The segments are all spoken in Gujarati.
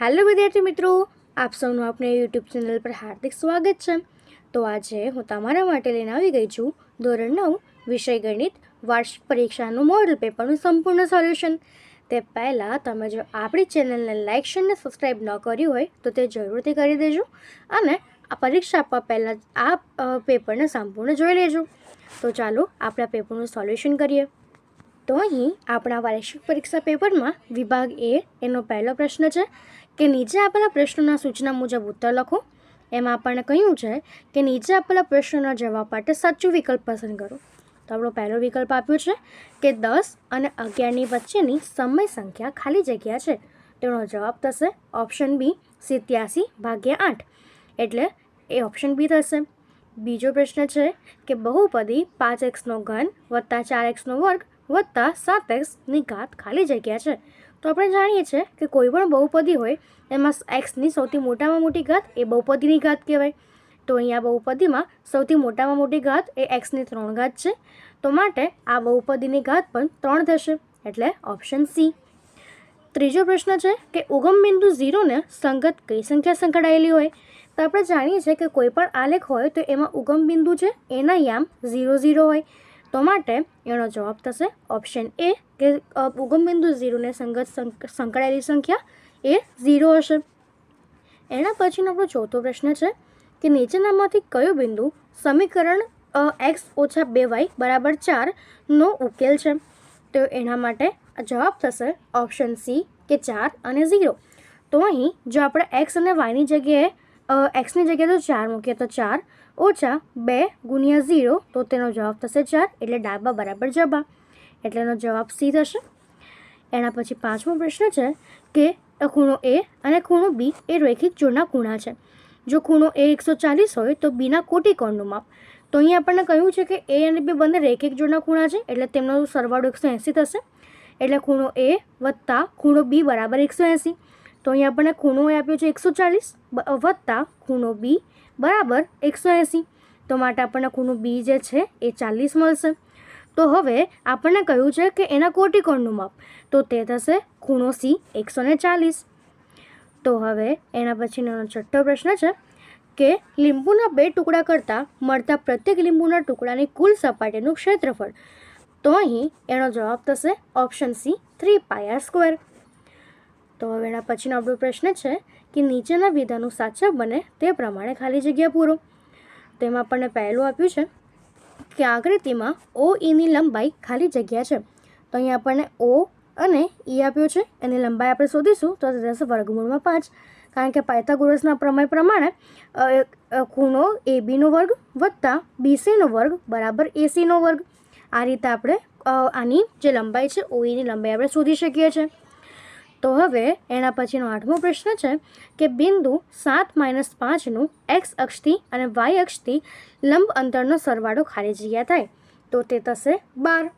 हेलो विद्यार्थी मित्रों, आप સૌનું આપણે યુટ્યુબ ચેનલ પર હાર્દિક સ્વાગત છે। તો આજે હું તમારા માટે લઈને આવી ગઈ છું ધોરણ 9 વિષય ગણિત વાર્ષિક પરીક્ષાનું મોડલ પેપરનું સંપૂર્ણ સોલ્યુશન। તે પહેલાં તમે જો આપણી ચેનલને લાઇક શેર અને સબસ્ક્રાઈબ ન કર્યું હોય તો તે જરૂરથી કરી દેજો અને આ પરીક્ષા આપવા પહેલાં આ પેપરને સંપૂર્ણ જોઈ લેજો। તો ચાલો આપણે આ પેપરનું સોલ્યુશન કરીએ। તો અહીં આપણા વાર્ષિક પરીક્ષા પેપરમાં વિભાગ એ એનો પહેલો પ્રશ્ન છે કે નીચે આપેલા પ્રશ્નોના સૂચના મુજબ ઉત્તર લખો। એમાં આપણને કહ્યું છે કે નીચે આપેલા પ્રશ્નોના જવાબ માટે સાચું વિકલ્પ પસંદ કરો। તો આપણો પહેલો વિકલ્પ આપ્યો છે કે 10 અને 11ની વચ્ચેની સમય સંખ્યા ખાલી જગ્યા છે, તેનો જવાબ થશે ઓપ્શન બી 87/8, એટલે એ ઓપ્શન બી થશે। બીજો પ્રશ્ન છે કે બહુપદી 5x નો ઘન વત્તા 4x નો વર્ગ વત્તા 7x ની ઘાત ખાલી જગ્યા છે। તો આપણે જાણીએ છીએ કે કોઈ પણ બહુપદી હોય એમાં એક્સની સૌથી મોટામાં મોટી ઘાત એ બહુપદીની ઘાત કહેવાય। તો અહીંયા બહુપદીમાં સૌથી મોટામાં મોટી ઘાત એ એક્સની 3 ઘાત છે, તો માટે આ બહુપદીની ઘાત પણ 3 થશે, એટલે ઓપ્શન સી। ત્રીજો પ્રશ્ન છે કે ઉગમ બિંદુ 0 ને સંગત કઈ સંખ્યા સંકળાયેલી હોય? તો આપણે જાણીએ છીએ કે કોઈ પણ આલેખ હોય તો એમાં ઉગમ બિંદુ છે એના યામ 0 0 હોય, તો માટે એનો જવાબ થશે ઓપ્શન એ કે ઉગમ બિંદુ 0 ને સંગત સંકળાયેલી સંખ્યા એ 0 હશે। એના પછીનો આપણો ચોથો પ્રશ્ન છે કે નીચેનામાંથી કયો બિંદુ સમીકરણ x - 2y = 4 નો ઉકેલ છે? તો એના માટે જવાબ થશે ઓપ્શન સી કે 4 અને 0। તો અહીં જો આપણે x અને yની જગ્યાએ xની જગ્યાએ તો 4 મૂકીએ તો 4 ઓછા 2 ગુણ્યા 0, તો તેનો જવાબ થશે 4, એટલે ડાબા બરાબર જબા, એટલે એનો જવાબ સી થશે। એના પછી પાંચમો પ્રશ્ન છે કે ખૂણો એ અને ખૂણો બી એ રૈખિક જોડના ખૂણા છે। જો ખૂણો એ 140 હોય તો બીના કોટિકોણનું માપ। તો અહીં આપણને કહ્યું છે કે એ અને બી બંને રૈખિક જોડના ખૂણા છે, એટલે તેમનો સરવાળો 180 થશે, એટલે ખૂણો એ વત્તા ખૂણો બી બરાબર 180। તો અહીં આપણને ખૂણો એ આપ્યો છે 140 વત્તા ખૂણો બી બરાબર 180, તો માટે આપણને ખૂણો બી જે છે એ 40 મળશે। તો હવે આપણને કહ્યું છે કે એના કોટિકોણનું માપ, તો તે થશે ખૂણો સી 140। તો હવે એના પછીનો છઠ્ઠો પ્રશ્ન છે કે લીંબુના 2 ટુકડા કરતાં મળતા પ્રત્યેક લીંબુના ટુકડાની કુલ સપાટીનું ક્ષેત્રફળ। તો અહીં એનો જવાબ થશે ઓપ્શન સી 3πr²। તો હવે એના પછીનો આપણો પ્રશ્ન છે કે નીચેના વિધાનો સાચા બને તે પ્રમાણે ખાલી જગ્યા પૂરો। તો એમાં આપણને પહેલું આપ્યું છે કે આકૃતિમાં ઓ ઈની લંબાઈ ખાલી જગ્યા છે। તો અહીં આપણને ઓ અને ઈ આપ્યો છે, એની લંબાઈ આપણે શોધીશું તો તે થશે વર્ગમૂળમાં 5, કારણ કે પાયથાગોરસના પ્રમેય પ્રમાણે ખૂણો એ બીનો વર્ગ વત્તા બીસીનો વર્ગ બરાબર એસીનો વર્ગ। આ રીતે આપણે આની જે લંબાઈ છે ઓ ઈની લંબાઈ આપણે શોધી શકીએ છીએ। તો હવે એના પછીનો આઠમો પ્રશ્ન છે કે બિંદુ 7 - 5નું એક્સ અક્ષથી અને વાય અક્ષથી લંબ અંતરનો સરવાળો ખાલી જગ્યા થાય, તો તે થશે 12।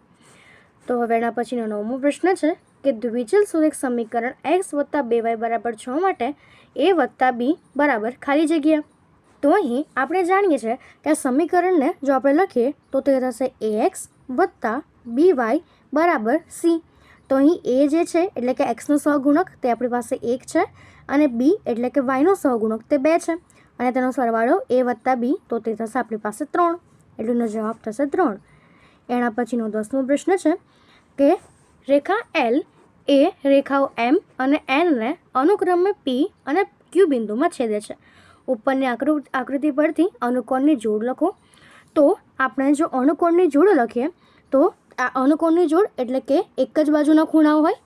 તો હવે એના પછીનો 9મો પ્રશ્ન છે કે દ્વિચલ સુરેખ સમીકરણ x + 2y = 6 માટે a + b બરાબર ખાલી જગ્યા। તો અહીં આપણે જાણીએ છીએ કે આ સમીકરણને જો આપણે લખીએ તો તે થશે ax + by = c। તો અહીં એ જે છે એટલે કે એક્સનો સહગુણક તે આપણી પાસે 1 છે અને બી એટલે કે વાયનો સહગુણક તે 2 છે, અને તેનો સરવાળો એ વત્તા બી, તો તે થશે આપણી પાસે 3, એટલે એનો જવાબ થશે 3। એના પછીનો 10મો પ્રશ્ન છે કે રેખા એલ એ રેખાઓ એમ અને એનને અનુક્રમે પી અને ક્યુ બિંદુમાં છેદે છે। ઉપરની આકૃતિ પરથી અનુકોણની જોડ લખો। તો આપણે જો અનુકોણની જોડ લખીએ તો આ અનુકોણની જોડ એટલે કે એક જ બાજુના ખૂણાઓ હોય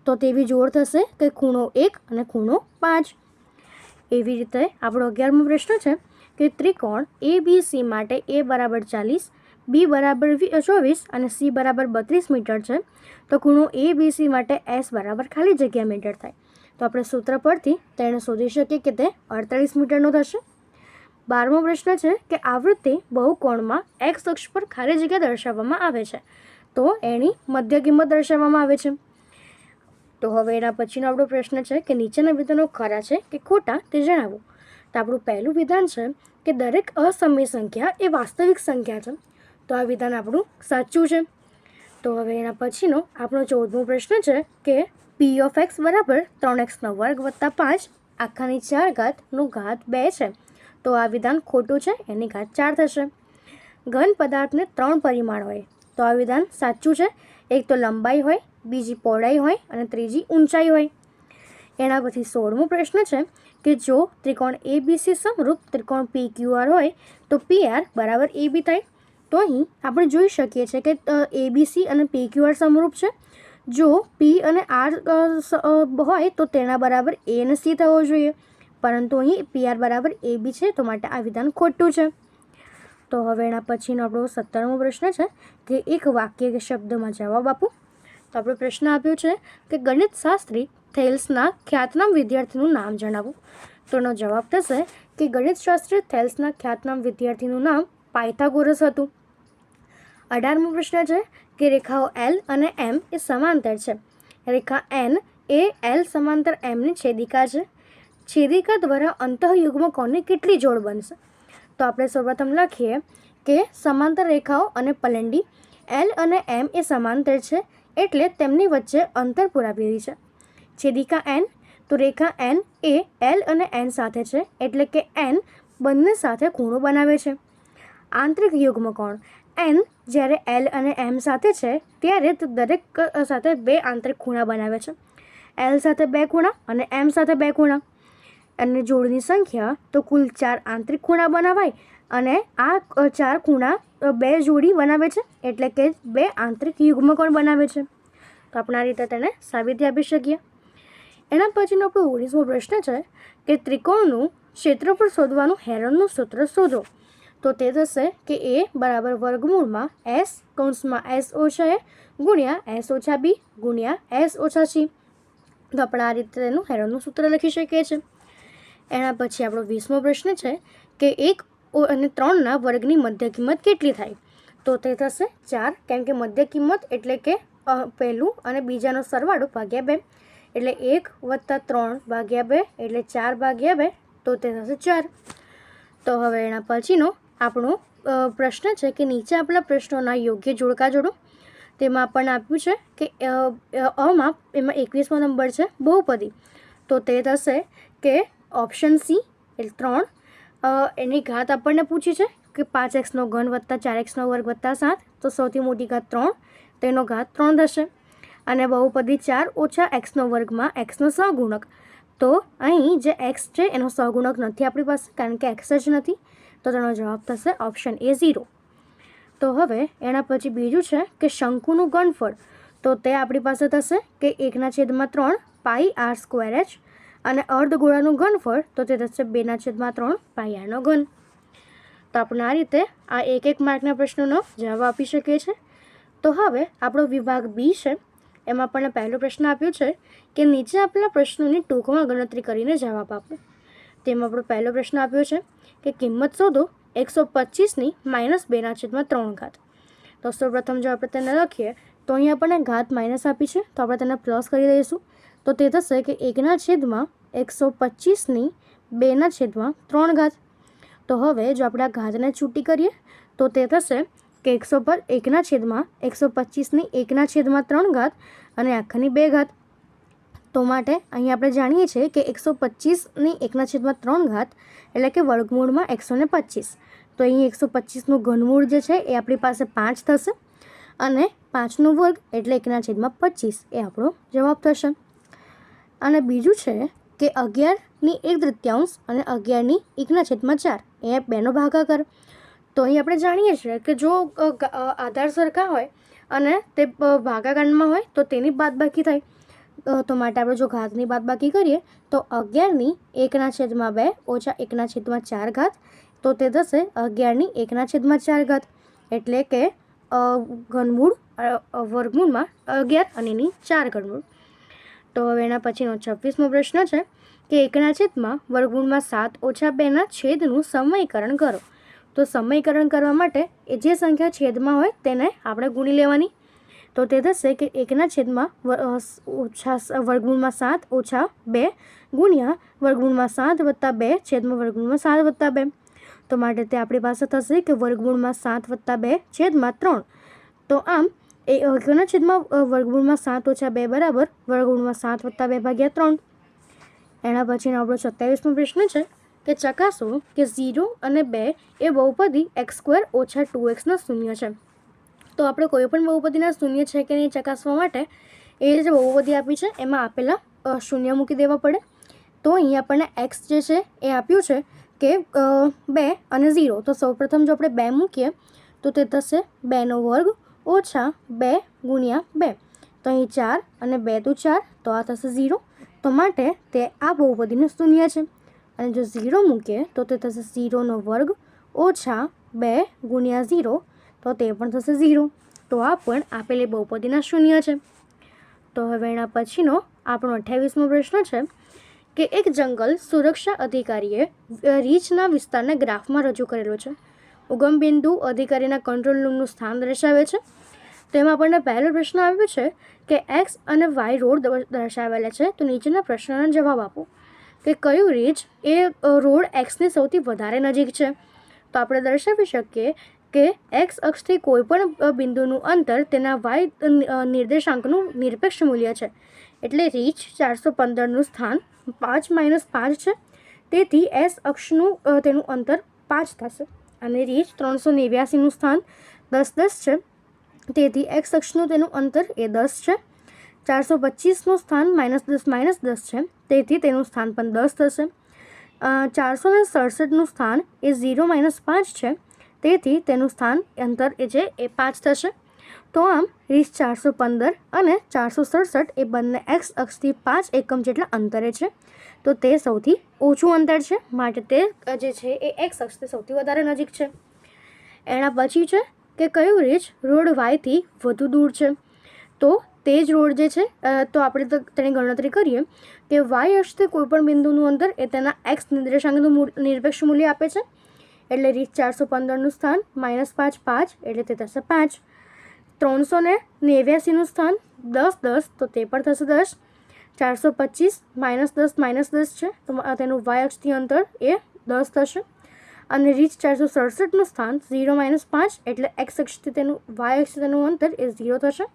તો તેવી જોડ થશે કે ખૂણો 1 અને ખૂણો 5। એવી રીતે આપણો 11મો પ્રશ્ન છે કે ત્રિકોણ ABC માટે a = 40, b = 24 અને c = 32 મીટર છે, તો ખૂણો ABC માટે s બરાબર ખાલી જગ્યા મીટર થાય। તો આપણે સૂત્ર પરથી તેને શોધી શકીએ કે તે 48 મીટરનો થશે। 12મો પ્રશ્ન છે કે આવૃત્તિ બહુકોણમાં x અક્ષ પર ખાલી જગ્યા દર્શાવવામાં આવે છે, તો એની મધ્ય કિંમત દર્શાવવામાં આવે છે। તો હવે એના પછીનો આપણો પ્રશ્ન છે કે નીચેના વિધાનો ખરા છે કે ખોટા તે જણાવો। તો આપણું પહેલું વિધાન છે કે દરેક અસમય સંખ્યા એ વાસ્તવિક સંખ્યા છે, તો આ વિધાન આપણું સાચું છે। તો હવે એના પછીનો આપણો 14મો પ્રશ્ન છે કે પી ઓફ એક્સ બરાબર 3x વર્ગ વત્તા 5 આખાની 4 ઘાતનું ઘાત 2 છે. તો આ વિધાન ખોટું છે, એની ઘાત 4 થશે. ઘન પદાર્થને 3 પરિમાણ હોય તો આ વિધાન સાચું છે. એક તો લંબાઈ હોય, બીજી પહોળાઈ હોય અને ત્રીજી ઊંચાઈ હોય. એના પછી 16મો પ્રશ્ન છે કે જો ત્રિકોણ ABC સમરૂપ ત્રિકોણ PQR હોય તો PR બરાબર AB થાય. તો અહીં આપણે જોઈ શકીએ છીએ કે ABC અને PQR સમરૂપ છે. જો P અને R હોય તો તેના બરાબર A અને C થવો જોઈએ, પરંતુ અહીં PR બરાબર AB છે, તો માટે આ વિધાન ખોટું છે. તો હવે એના પછીનો આપણો 17મો પ્રશ્ન છે કે એક વાક્ય કે શબ્દમાં જવાબ આપો. તો આપણો પ્રશ્ન આપ્યો છે કે ગણિતશાસ્ત્રી થેલ્સના ખ્યાતનામ વિદ્યાર્થીનું નામ જણાવો. તો એનો જવાબ થશે કે ગણિતશાસ્ત્રી થેલ્સના ખ્યાતનામ વિદ્યાર્થીનું નામ પાયથાગોરસ હતું. 18મો પ્રશ્ન છે કે રેખાઓ L અને M એ સમાંતર છે. રેખા N એ L સમાંતર Mની છેદિકા છે. છેદિકા દ્વારા અંતઃયુગ્મકોણની કેટલી જોડ બનશે? તો આપણે સૌપ્રથમ લખીએ કે સમાંતર રેખાઓ અને પલંડી L અને M એ સમાંતર છે, એટલે તેમની વચ્ચે અંતર પુરાવેલી છે. છેદિકા N, તો રેખા N એ L અને N સાથે છે, એટલે કે N બંને સાથે ખૂણો બનાવે છે. આંતરિક યુગ્મકોણ N જ્યારે L અને M સાથે છે ત્યારે તે દરેક સાથે 2 આંતરિક ખૂણા બનાવે છે. L સાથે 2 ખૂણા અને M સાથે 2 ખૂણા. અને જોડની સંખ્યા તો કુલ 4 આંતરિક ખૂણા બનાવાય અને આ 4 ખૂણા 2 જોડી બનાવે છે, એટલે કે 2 આંતરિક યુગ્મકોણ બનાવે છે. તો આપણે આ રીતે તેને સાબિતી આપી શકીએ. એના પછીનો આપણો 19મો પ્રશ્ન છે કે ત્રિકોણનું ક્ષેત્રફળ શોધવાનું હેરોનનું સૂત્ર શોધો. તો તે થશે કે A બરાબર વર્ગમૂળમાં S કૌંસમાં S ઓછા A ગુણ્યા S ઓછા B ગુણ્યા S ઓછા C. તો આપણે આ રીતે તેનું હેરોનનું સૂત્ર લખી શકીએ છીએ. એના પછી આપણો 20મો પ્રશ્ન છે કે 1 અને 3ના વર્ગની મધ્ય કિંમત કેટલી થાય? તો તે થશે 4, કેમ કે મધ્ય કિંમત એટલે કે પહેલું અને બીજાનો સરવાળો ભાગ્યા 2, એટલે 1 વત્તા 3 ભાગ્યા 2 એટલે 4 ભાગ્યા 2, તો તે થશે 4. તો હવે એના પછીનો આપણો પ્રશ્ન છે કે નીચે આપેલા પ્રશ્નોના યોગ્ય જોડકા જોડો. તેમાં આપણને આપ્યું છે કે એમાં 21મો નંબર છે બહુપદી. તો તે થશે કે ઓપ્શન સી એટલે 3. એની ઘાત આપણને પૂછી છે કે 5x ઘન વત્તા 4x વર્ગ વત્તા 7, તો સૌથી મોટી ઘાત 3, તેનો ઘાત 3 થશે. અને બહુપદી 4 ઓછા x વર્ગમાં x નો સહગુણક. તો અહીં જે x છે એનો સહગુણક નથી આપણી પાસે, કારણ કે x જ નથી, તો તેનો જવાબ થશે ઓપ્શન એ 0. તો હવે એના પછી બીજું છે કે શંકુનું ઘનફળ. તો તે આપણી પાસે થશે કે 1/3 પાઈ r²h અને અર્ધગોળાનું ઘનફળ તો તે થશે 2/3 પાઈ rનો ઘન. તો આપણે આ રીતે આ 1 માર્કના પ્રશ્નોનો જવાબ આપી શકીએ છીએ. તો હવે આપણો વિભાગ બી છે. એમાં આપણને પહેલો પ્રશ્ન આપ્યો છે કે નીચે આપેલા પ્રશ્નોની ટૂંકમાં ગણતરી કરીને જવાબ આપો. તેમાં આપણો પહેલો પ્રશ્ન આપ્યો છે કે કિંમત શોધો 125ની -2/3 ઘાત. તો સૌપ્રથમ જો આપણે તેને લખીએ તો અહીં આપણને ઘાત માઇનસ આપી છે, તો આપણે તેને પ્લસ કરી દઈશું. તો તે થશે કે 1/125ની 2/3 ઘાત. તો હવે જો આપણે આ ઘાતને છૂટી કરીએ તો તે થશે કે 1/125ની 1/3 ઘાત અને આખાની 2 ઘાત. તો માટે અહીં આપણે જાણીએ છીએ કે 125ની 1/3 ઘાત એટલે કે વર્ગમૂળમાં 125. તો અહીં 125નું ઘનમૂળ જે છે એ આપણી પાસે 5 થશે અને 5નો વર્ગ એટલે 1/25 એ આપણો જવાબ થશે. અને બીજું છે કે 11ની 1/3 અને 11ની 1/4 એ 2નો ભાગાકાર. તો અહીં આપણે જાણીએ છીએ કે જો આધાર સરખા હોય અને તે ભાગાકારમાં હોય તો તેની બાદબાકી થાય. તો માટે આપણે જો ઘાતની બાદબાકી કરીએ તો 11ની 1/2 ઓછા 1/4 ઘાત, તો તે થશે 11ની 1/4 ઘાત, એટલે કે ઘનમૂળ વર્ગમૂળમાં 11 અને એની 4 ઘનમૂળ. તો હવે એના પછીનો 26મો પ્રશ્ન છે કે 1/7 વર્ગમૂળમાં 7 ઓછા 2ના છેદનું સમયકરણ કરો. તો સમયકરણ કરવા માટે એ જે સંખ્યા છેદમાં હોય તેને આપણે ગુણી લેવાની. તો તે થશે કે 1/7 વર્ગમૂળમાં 7 ઓછા 2 ગુણ્યા વર્ગમૂળમાં 7 વત્તા 2 છેદમાં વર્ગમૂળમાં 7 વત્તા 2. તો માટે તે આપણી પાસે થશે કે વર્ગમૂળમાં 7 વત્તા 2 છેદમાં 3. તો આમ એ કયોના છેદમાં વર્ગમૂળમાં 7 ઓછા 2 બરાબર વર્ગમૂળમાં 7 વત્તા 2 ભાગ્યા 3. એના પછીનો આપણો 27મો પ્રશ્ન છે કે ચકાસો કે 0 અને 2 એ બહુપદી x² ઓછા 2x ના શૂન્ય છે. તો આપણે કોઈ પણ બહુપદીના શૂન્ય છે કે નહીં ચકાસવા માટે એ જે બહુપદી આપી છે એમાં આપેલા શૂન્ય મૂકી દેવા પડે. તો અહીં આપણને x જે છે એ આપ્યું છે કે 2 અને 0. તો સૌપ્રથમ જો આપણે 2 મૂકીએ તો તે થશે 2નો વર્ગ ઓછા 2 ગુણ્યા 2. તો અહીં 4 અને 2 તો 4, તો આ થશે 0. તો માટે તે આ બહુપદીનું શૂન્ય છે. અને જો 0 મૂકીએ તો તે થશે 0નો વર્ગ ઓછા 2 ગુણ્યા 0, તો તે પણ થશે 0. તો આ પણ આપેલી બહુપદીના શૂન્ય છે. તો હવે એના પછીનો આપણો 28મો પ્રશ્ન છે કે એક જંગલ સુરક્ષા અધિકારીએ રીછના વિસ્તારને ગ્રાફમાં રજૂ કરેલો છે. ઉગમ બિંદુ અધિકારીના કંટ્રોલ રૂમનું સ્થાન દર્શાવે છે. તો એમાં આપણને પહેલો પ્રશ્ન આવ્યો છે કે x અને y રોડ દર્શાવેલા છે. તો નીચેના પ્રશ્નના જવાબ આપો કે કયું રીછ એ રોડ એક્સની સૌથી વધારે નજીક છે. તો આપણે દર્શાવી શકીએ કે એક્સ અક્ષથી કોઈપણ બિંદુનું અંતર તેના y નિર્દેશાંકનું નિરપેક્ષ મૂલ્ય છે. એટલે રીછ 415નું સ્થાન 5 - 5 છે. તેથી એસ અક્ષનું તેનું અંતર 5 થશે. અને રીછ 389નું સ્થાન 10 - 10 છે. તેથી એક્સ અક્ષનું તેનું અંતર એ 10 છે. 425નું સ્થાન -10 - 10 છે. તેથી તેનું સ્થાન પણ 10 થશે. 467નું સ્થાન એ 0 - 5 છે. તેથી તેનું સ્થાન અંતર એ છે એ 5 થશે. તો આમ રીછ 415 અને 467 એ બંને એક્સ અક્ષથી 5 એકમ જેટલા અંતરે છે. તો તે સૌથી ઓછું અંતર છે. માટે તે જે છે એ એક્સ અક્ષથી સૌથી વધારે નજીક છે. એના પછી છે કે કયું રીછ રોડ વાયથી વધુ દૂર છે. તો તે જ રોડ જે છે તો આપણે તેની ગણતરી કરીએ કે વાય અક્ષથી કોઈપણ બિંદુનું અંતર એ તેના એક્સ નિર્દેશાંકનું નિરપેક્ષ મૂલ્ય આપે છે. એટલે રીછ 415નું સ્થાન -5 5, એટલે તે થશે 5. 389નું સ્થાન 10 - 10, તો તે પણ થશે 10. 425 -10 - 10 છે. તો તેનું વાય અક્ષથી અંતર એ 10 થશે. અને રીછ 467નું સ્થાન 0 - 5, એટલે એક્સ અક્ષથી તેનું વાય અક્ષથી તેનું અંતર એ 0 થશે.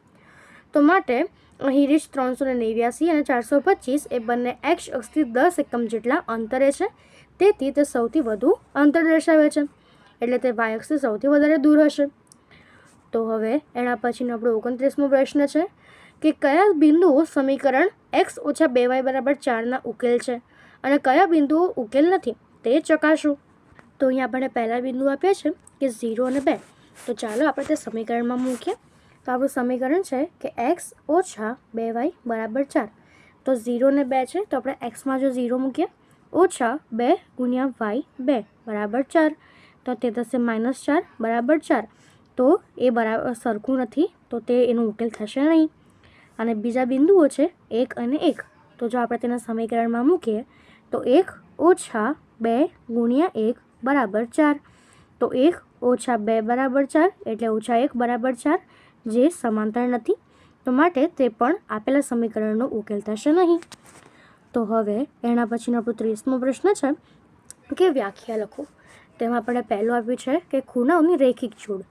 તો માટે અહીં રીછ 389 અને 425 એ બંને એક્સ અક્ષથી 10 એકમ જેટલા અંતરે છે. તેથી તે સૌથી વધુ અંતર દર્શાવે છે. એટલે તે વાય અક્ષથી સૌથી વધારે દૂર હશે. તો હવે એના પછીનો આપણો 29મો પ્રશ્ન છે કે કયા બિંદુઓ સમીકરણ x - 2y = 4 ના ઉકેલ છે અને કયા બિંદુઓ ઉકેલ નથી તે ચકાસો. તો અહીંયા આપણને પહેલા બિંદુ આપ્યા છે કે 0 અને 2. તો ચાલો આપણે તે સમીકરણમાં મૂકીએ. તો આપણું સમીકરણ છે કે x - 2y = 4. તો 0 અને 2 છે. તો આપણે એક્સમાં જો 0 મૂકીએ ઓછા 2 ગુણ્યા y 2 બરાબર 4. તો તે થશે -4 બરાબર 4. તો એ બરાબર સરખું નથી, તો તે એનો ઉકેલ થશે નહીં. અને બીજા બિંદુઓ છે 1 અને 1. તો જો આપણે તેના સમીકરણમાં મૂકીએ તો 1 ઓછા 2 ગુણ્યા 1 બરાબર 4. તો 1 ઓછા 2 બરાબર 4, એટલે ઓછા 1 બરાબર 4, જે સમાંતર નથી. તો માટે તે પણ આપેલા સમીકરણનો ઉકેલ થશે નહીં. તો હવે એના પછીનો આપણો 30મો પ્રશ્ન છે કે વ્યાખ્યા લખો. તેમાં આપણે પહેલું આપ્યું છે કે ખૂણાઓની રેખિક જોડ.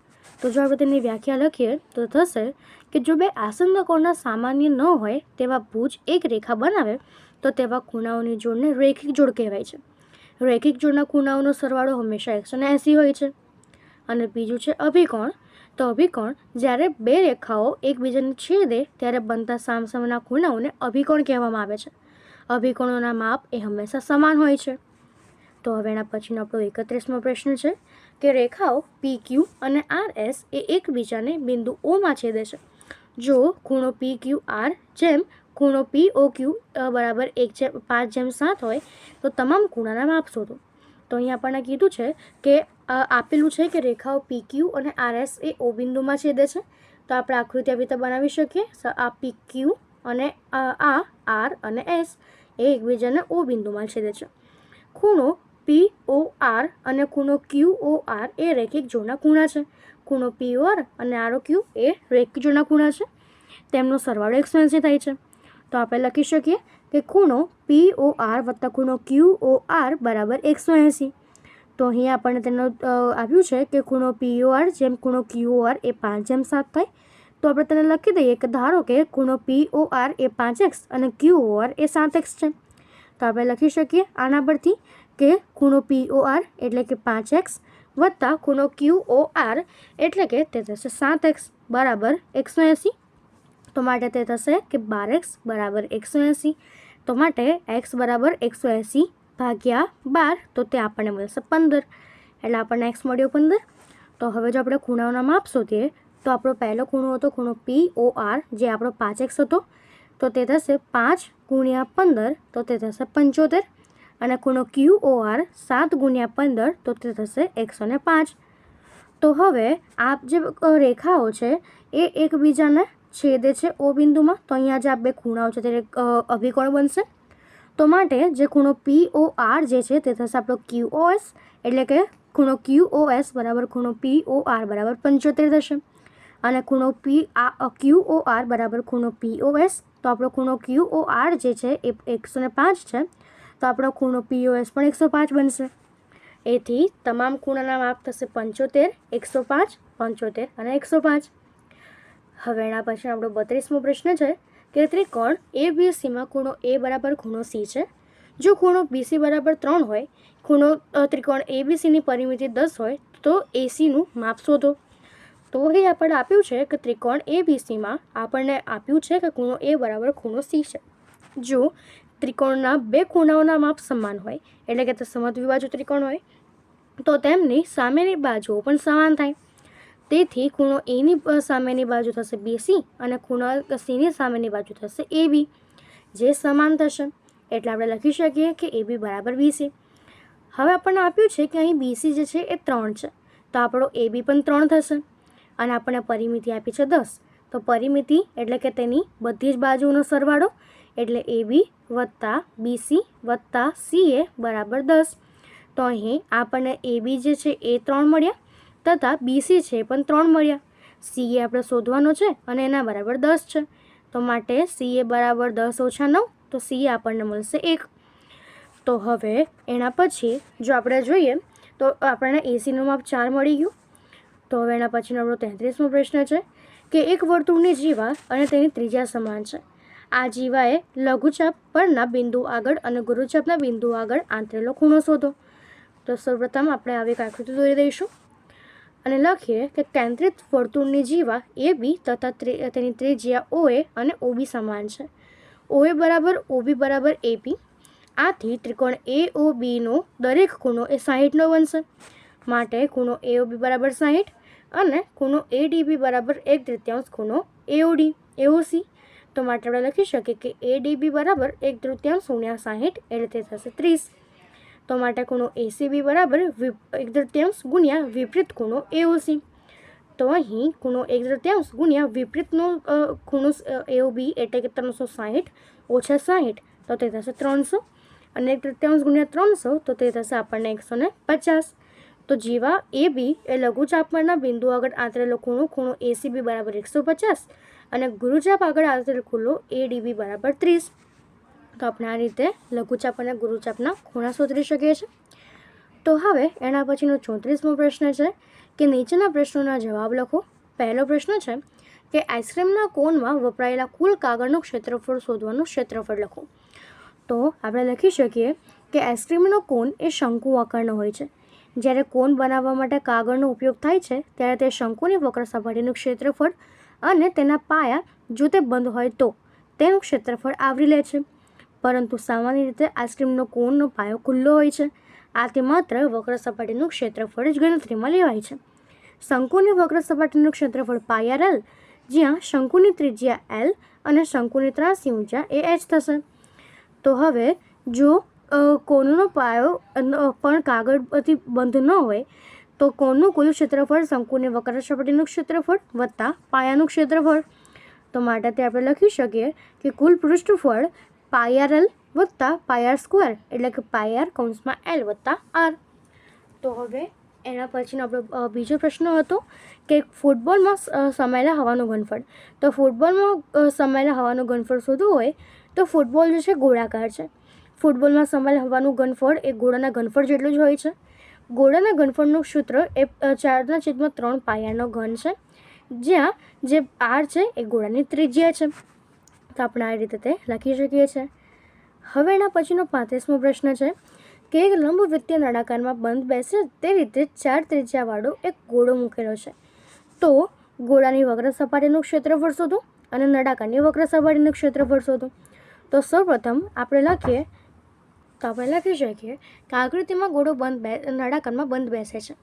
તો જો આપણે તેની વ્યાખ્યા લખીએ તો થશે કે જો બે આસન્ન કોણના સામાન્ય ન હોય તેવા ભુજ એક રેખા બનાવે તો તેવા ખૂણાઓની જોડને રેખિક જોડ કહેવાય છે. રેખિક જોડના ખૂણાઓનો સરવાળો હંમેશા 180 હોય છે. અને બીજું છે અભિકોણ. તો અભિકોણ જ્યારે બે રેખાઓ એકબીજાને છેદે ત્યારે બનતા સામસામેના ખૂણાઓને અભિકોણ કહેવામાં આવે છે. અભિકોણોના માપ એ હંમેશા સમાન હોય છે. તો હવે એના પછીનો આપણો 31મો પ્રશ્ન છે કે રેખાઓ PQ અને RS એ એકબીજાને બિંદુ Oમાં છેદે છે. જો ખૂણો PQR જેમ ખૂણો POQ બરાબર 5/7 હોય તો તમામ ખૂણાના માપ શોધો. તો અહીં આપણને કીધું છે કે આપેલું છે કે રેખાઓ PQ અને RS એ O બિંદુમાં છેદે છે. તો આપણે આકૃતિ આવી રીતે બનાવી શકીએ. આ PQ અને આ R અને S એ એકબીજાને O બિંદુમાં છેદે છે. ખૂણો POR અને ખૂણો QOR એ રેખિક જોડના ખૂણા છે. ખૂણો POR અને ROQ એ રેખિક જોડના ખૂણા છે. તેમનો સરવાળો 180 થાય છે. તો આપણે લખી શકીએ કે ખૂણો POR વત્તા ખૂણો QOR બરાબર 180. તો અહીં આપણને તેનો આપ્યું છે કે ખૂણો POR જેમ ખૂણો QOR એ 5/7 થાય. તો આપણે તેને લખી દઈએ કે ધારો કે ખૂણો POR એ 5x અને QOR એ 7x છે. તો આપણે લખી શકીએ આના પરથી કે ખૂણો POR એટલે કે 5x વત્તા ખૂણો QOR એટલે કે તે થશે 7x બરાબર 180. તો માટે તે થશે કે 12x બરાબર 180. તો માટે x બરાબર 180 ભાગ્યા 12 તો તે આપણને મળશે 15. એટલે આપણને x મળ્યો 15. તો હવે જો આપણે ખૂણાઓના માપ શોધીએ તો આપણો પહેલો ખૂણો હતો ખૂણો POR જે આપણો 5x હતો. તો તે થશે 5 ગુણ્યા 15 તો તે થશે 75. અને ખૂણો QOR 7 ગુણ્યા 15 તો તે થશે 105. તો હવે આ જે રેખાઓ છે એ એકબીજાને છેદે છે O બિંદુમાં. તો અહીંયા જે આ બે ખૂણાઓ છે તે અભિકોણ બનશે. તો માટે જે ખૂણો POR જે છે તે થશે આપણો QOS એટલે કે ખૂણો QOS બરાબર ખૂણો POR બરાબર 75 થશે. અને ખૂણો QOR બરાબર ખૂણો POS. તો આપણો ખૂણો QOR જે છે એ 105 છે. તો આપણો ખૂણો POS પણ 105 બનશે. એથી તમામ ખૂણાના માપ થશે 75, 105, 75 અને 105. હવે એના પછી આપણો 32મો પ્રશ્ન છે કે ત્રિકોણ ABCમાં ખૂણો A બરાબર ખૂણો C છે. જો ખૂણો BC બરાબર 3 હોય, ત્રિકોણ ABCની પરિમિતિ 10 હોય તો ACનું માપ શોધો. તો એ આપણને આપ્યું છે કે ત્રિકોણ ABCમાં આપણને આપ્યું છે કે ખૂણો A બરાબર ખૂણો C છે. જો ત્રિકોણના બે ખૂણાઓના માપ સમાન હોય એટલે કે તે સમદ્વિબાજુ ત્રિકોણ હોય તો તેમની સામેની બાજુઓ પણ સમાન થાય. તેથી ખૂણો Aની સામેની બાજુ થશે BC અને ખૂણો Cની સામેની બાજુ થશે AB જે સમાન થશે. એટલે આપણે લખી શકીએ કે AB બરાબર BC. હવે આપણને આપ્યું છે કે અહીં BC જે છે એ 3 છે. તો આપણો AB પણ 3 થશે. અને આપણને પરિમિતિ આપી છે 10. તો પરિમિતિ એટલે કે તેની બધી જ બાજુનો સરવાળો એટલે AB વત્તા BC વત્તા CA બરાબર 10. તો અહીં આપણને AB જે છે એ 3 મળ્યા તથા BC છે એ પણ 3 મળ્યા. CA આપણે શોધવાનો છે અને એના બરાબર 10 છે. તો માટે CA બરાબર 10 ઓછા 9 તો CA આપણને મળશે 1. તો હવે એના પછી જો આપણે જોઈએ તો આપણને ACનું માપ 4 મળી ગયું. તો હવે એના પછીનો આપણો 33મો પ્રશ્ન છે કે એક વર્તુળની જીવા અને તેની ત્રિજ્યા સમાન છે. આ જીવાએ લઘુચાપ પરના બિંદુ આગળ અને ગુરુચાપના બિંદુ આગળ આંતરેલો ખૂણો શોધો. તો સૌપ્રથમ આપણે આવી એક આકૃતિ દોરી દઈશું અને લખીએ કે કેન્દ્રિત વર્તુળની જીવા AB તથા તેની ત્રિજ્યા OA અને OB સમાન છે. OA બરાબર OB બરાબર AP. આથી ત્રિકોણ AOBનો દરેક ખૂણો એ 60નો બનશે. માટે ખૂણો AOB બરાબર 60 અને ખૂણો ADB બરાબર 1/3 ખૂણો AOC. તો માટે આપણે લખી શકીએ કે ADB બરાબર 1/3 ગુણ્યા 60 એટલે તે થશે 30. તો માટે ખૂણો ACB બરાબર 1/3 ગુણ્યા વિપરીત ખૂણો AOC. તો અહીં ખૂણો 1/3 ગુણ્યા વિપરીતનો ખૂણો AOB એટલે કે 360 ઓછા 60 તો તે થશે 300 અને 1/3 ગુણ્યા 300 તો તે થશે આપણને 150. તો જીવા AB એ લઘુચાપ પરના બિંદુ આગળ આંતરેલો ખૂણો ACB બરાબર 150 અને ગુરુચાપ આગળ આંતરેલો ખૂણો ADB બરાબર 30. તો આપણે આ રીતે લઘુચાપ અને ગુરુચાપના ખૂણા શોધી શકીએ છીએ. તો હવે એના પછીનો 34મો પ્રશ્ન છે કે નીચેના પ્રશ્નોના જવાબ લખો. પહેલો પ્રશ્ન છે કે આઈસ્ક્રીમના કોનમાં વપરાયેલા કુલ કાગળનું ક્ષેત્રફળ શોધવાનું ક્ષેત્રફળ લખો. તો આપણે લખી શકીએ કે આઈસ્ક્રીમનો કોન એ શંકુ આકારનો હોય છે. જ્યારે કોન બનાવવા માટે કાગળનો ઉપયોગ થાય છે ત્યારે તે શંકુની વક્ર સપાટીનું ક્ષેત્રફળ અને તેના પાયા જો તે બંધ હોય તો તેનું ક્ષેત્રફળ આવરી લે છે. પરંતુ સામાન્ય રીતે આઈસ્ક્રીમનો કોનનો પાયો ખુલ્લો હોય છે. આથી માત્ર વક્ર સપાટીનું ક્ષેત્રફળ જ ગણતરીમાં લેવાય છે. શંકુની વક્ર સપાટીનું ક્ષેત્રફળ πr_l જ્યાં શંકુની ત્રિજ્યા L અને શંકુની ત્રાંસી ઊંચાઈ એ h થશે. તો હવે જો કોનનો પાયો પણ કાગળથી બંધ ન હોય તો કોનનું કુલ ક્ષેત્રફળ શંકુની વક્ર સપાટીનું ક્ષેત્રફળ વત્તા પાયાનું ક્ષેત્રફળ. તો માટે તે આપણે લખી શકીએ કે કુલ પૃષ્ઠફળ πr_l વત્તા πr² એટલે કે πr(L વત્તા r). તો હવે એના પછીનો આપણો બીજો પ્રશ્ન હતો કે ફૂટબોલમાં સમાયેલા હવાનું ઘનફળ. તો ફૂટબોલમાં સમાયેલા હવાનું ઘનફળ શોધવું હોય તો ફૂટબોલ જે છે ગોળાકાર છે. ફૂટબોલમાં સમાયેલ હવાનું ઘનફળ એ ગોળાના ઘનફળ જેટલું જ હોય છે. ગોળાના ઘનફળનું સૂત્ર એ 4/3 πr નો ઘન છે. જ્યાં જે આર છે એ ગોળાની ત્રિજ્યા છે. તો આપણે આ રીતે તે લખી શકીએ છીએ. હવે એના પછીનો 35મો પ્રશ્ન છે કે એક લંબવૃત્તીય નળાકારમાં બંધ બેસે તે રીતે 4 ત્રિજ્યાવાળો એક ગોળો મૂકેલો છે. તો ગોળાની વક્ર સપાટીનું ક્ષેત્રફળ શોધો અને નળાકારની વક્ર સપાટીનું ક્ષેત્રફળ શોધો. તો સૌપ્રથમ આપણે લખી શકીએ કે આકૃતિમાં ગોળો નળાકારમાં બંધ બેસે છે.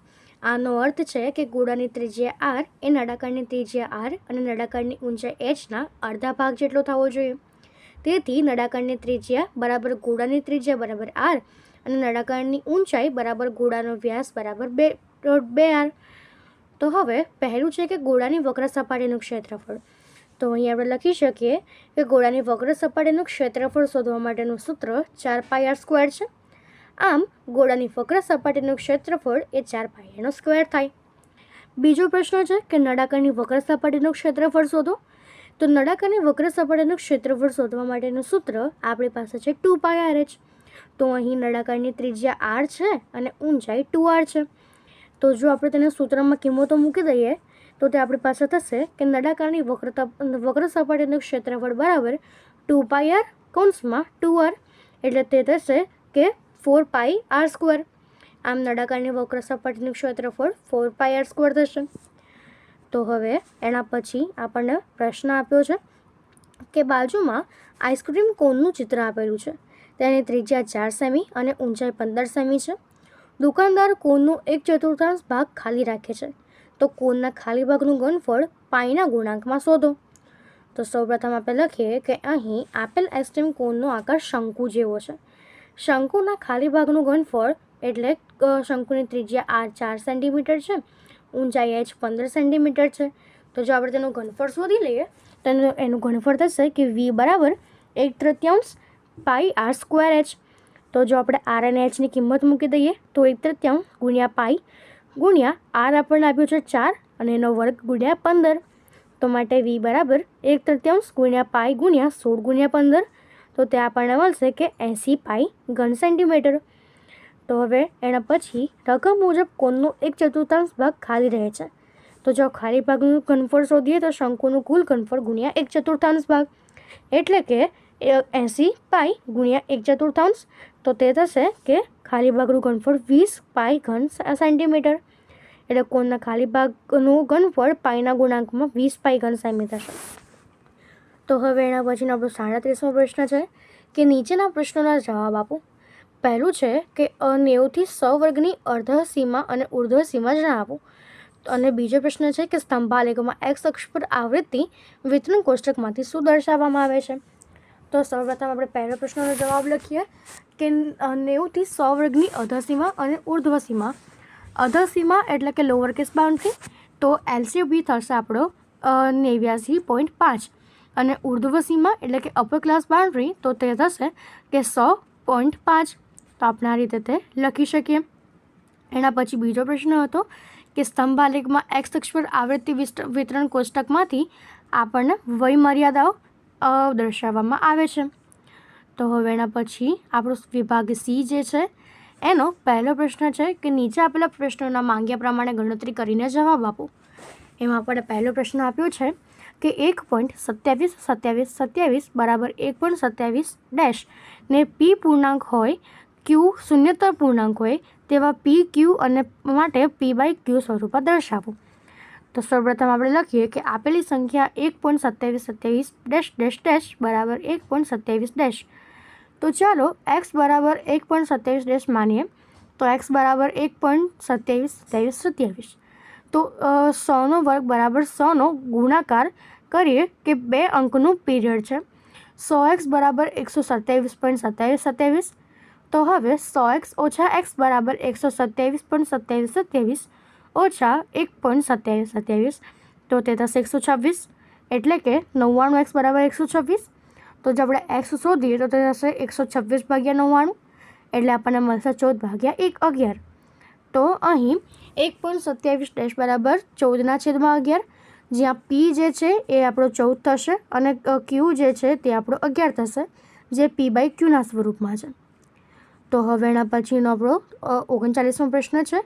આનો અર્થ છે કે ગોળાની ત્રિજ્યા r એ નળાકારની ત્રિજ્યા r અને નળાકારની ઊંચાઈ h ના અડધા ભાગ જેટલો થવો જોઈએ. તેથી નળાકારની ત્રિજ્યા બરાબર ગોળાની ત્રિજ્યા બરાબર r અને નળાકારની ઊંચાઈ બરાબર ગોળાનો વ્યાસ બરાબર 2r. તો હવે પહેલું છે કે ગોળાની વક્ર સપાટીનું ક્ષેત્રફળ. તો અહીં આપણે લખી શકીએ કે ગોળાની વક્ર સપાટીનું ક્ષેત્રફળ શોધવા માટેનું સૂત્ર 4πr² છે. આમ ગોળાની વક્ર સપાટીનું ક્ષેત્રફળ એ 4πr² થાય. બીજો પ્રશ્ન છે કે નળાકારની વક્ર સપાટીનું ક્ષેત્રફળ શોધો. તો નળાકારની વક્ર સપાટીનું ક્ષેત્રફળ શોધવા માટેનું સૂત્ર આપણી પાસે છે 2πrh. તો અહીં નળાકારની ત્રિજ્યા r છે અને ઊંચાઈ 2r છે. તો જો આપણે તેને સૂત્રમાં કિંમતો મૂકી દઈએ તો તે આપણી પાસે થશે કે નળાકારની વક્ર સપાટીનું ક્ષેત્રફળ બરાબર 2πr કૌંસમાં 2r એટલે તે થશે કે 4πr². આમ નળાકારની વક્ર સપાટીનું ક્ષેત્રફળ 4πr² થશે. તો હવે એના પછી આપણને પ્રશ્ન આપ્યો છે કે બાજુમાં આઈસ્ક્રીમ કોનનું ચિત્ર આપેલું છે. તેની ત્રિજ્યા 4 સેમી અને ઊંચાઈ 15 સેમી છે. દુકાનદાર કોનનો 1/4 ભાગ ખાલી રાખે છે. તો કોનના ખાલી ભાગનું ઘનફળ પાઈના ગુણાંકમાં શોધો. તો સૌપ્રથમ આપણે લખીએ કે અહીં આપેલ આઈસ્ક્રીમ કોનનો આકાર શંકુ જેવો છે. શંકુના ખાલી ભાગનું ઘનફળ એટલે શંકુની ત્રિજ્યા r 4 સેન્ટીમીટર છે, ઊંચાઈ h 15 સેન્ટીમીટર છે. તો જો આપણે તેનું ઘનફળ શોધી લઈએ તો એનું ઘનફળ થશે કે v બરાબર 1/3 πr²h. તો જો આપણે r અને h ની કિંમત મૂકી દઈએ તો 1/3 ગુણ્યા પાઈ ગુણ્યા r આપણને આપ્યું છે 4 અને એનો વર્ગ ગુણ્યા 15. તો માટે v બરાબર 1/3 ગુણ્યા પાઈ ગુણ્યા 16 ગુણ્યા 15. તો તે આપણને મળશે કે 80 પાઈ ઘન સેન્ટીમીટર. તો હવે એના પછી રકમ મુજબ કોનનો 1/4 ભાગ ખાલી રહે છે. તો જો ખાલી ભાગનું ઘનફળ શોધીએ તો શંકુનું કુલ ઘનફળ ગુણ્યા 1/4 ભાગ એટલે કે 80 પાઈ ગુણ્યા 1/4. તો તે થશે કે ખાલી ભાગનું ઘનફળ 20 પાઈ ઘન સેન્ટીમીટર. એટલે કોનના ખાલી ભાગનું ઘનફળ પાઈના ગુણાંકમાં 20 પાઈ ઘન સેમી થશે. તો હવે એના પછીનો આપણો 37મો પ્રશ્ન છે કે નીચેના પ્રશ્નોના જવાબ આપો. પહેલું છે કે 90 થી 100 વર્ગની અર્ધ સીમા અને ઉર્ધ્વ સીમા જણાવો. અને બીજો પ્રશ્ન છે કે સ્તંભાલેખમાં x અક્ષ પર આવૃત્તિ વિતરણ કોષ્ટકમાંથી શું દર્શાવવામાં આવે છે. તો સૌપ્રથમ આપણે પહેલો પ્રશ્નનો જવાબ લખીએ કે 90 થી 100 વર્ગની અધસીમા અને ઉર્ધ્વ સીમા. અધસીમા એટલે કે લોઅર કેસ બાઉન્ડ્રી. તો LCB થશે આપણો 89.5 અને ઉર્ધ્વ સીમા એટલે કે અપર ક્લાસ બાઉન્ડ્રી તો તે થશે કે 100.5. તો આપણે આ રીતે તે લખી શકીએ. એના પછી બીજો પ્રશ્ન હતો કે સ્તંભાલેખમાં x અક્ષ પર આવૃત્તિ વિતરણ કોષ્ટકમાંથી આપણને વય મર્યાદાઓ દર્શાવવામાં આવે છે. તો હવે એના પછી આપણો વિભાગ C જે છે એનો પહેલો પ્રશ્ન છે કે નીચે આપેલા પ્રશ્નોના માંગ્યા પ્રમાણે ગણતરી કરીને જવાબ આપો. એમાં આપણે પહેલો પ્રશ્ન આપ્યો છે કે 1.272727 બરાબર 1.27 ને p પૂર્ણાંક હોય, q શૂન્યતર પૂર્ણાંક હોય તેવા p q અને માટે p/q સ્વરૂપમાં દર્શાવો. તો સૌપ્રથમ આપણે લખીએ કે આપેલી સંખ્યા 1.2727 બરાબર 1.27. તો ચાલો x બરાબર 1.27 માનીએ. તો x બરાબર 1.2727. તો 100નો વર્ગ બરાબર 100નો ગુણાકાર કરીએ કે 2 અંકનું પીરિયડ છે. 100x બરાબર 127.2727. તો હવે 100x ઓછા x બરાબર 127.2727 ઓછા 1.2727. તો તે થશે 126 એટલે કે 99x બરાબર 126. તો જો આપણે x શોધીએ તો તે થશે 126/99 એટલે આપણને મળશે 14/11. તો અહીં 1.27 બરાબર 14/11 જ્યાં p જે છે એ આપણો 14 થશે અને q જે છે તે આપણો 11 થશે જે p/q ના સ્વરૂપમાં છે. તો હવે એના પછીનો આપણો 39મો પ્રશ્ન છે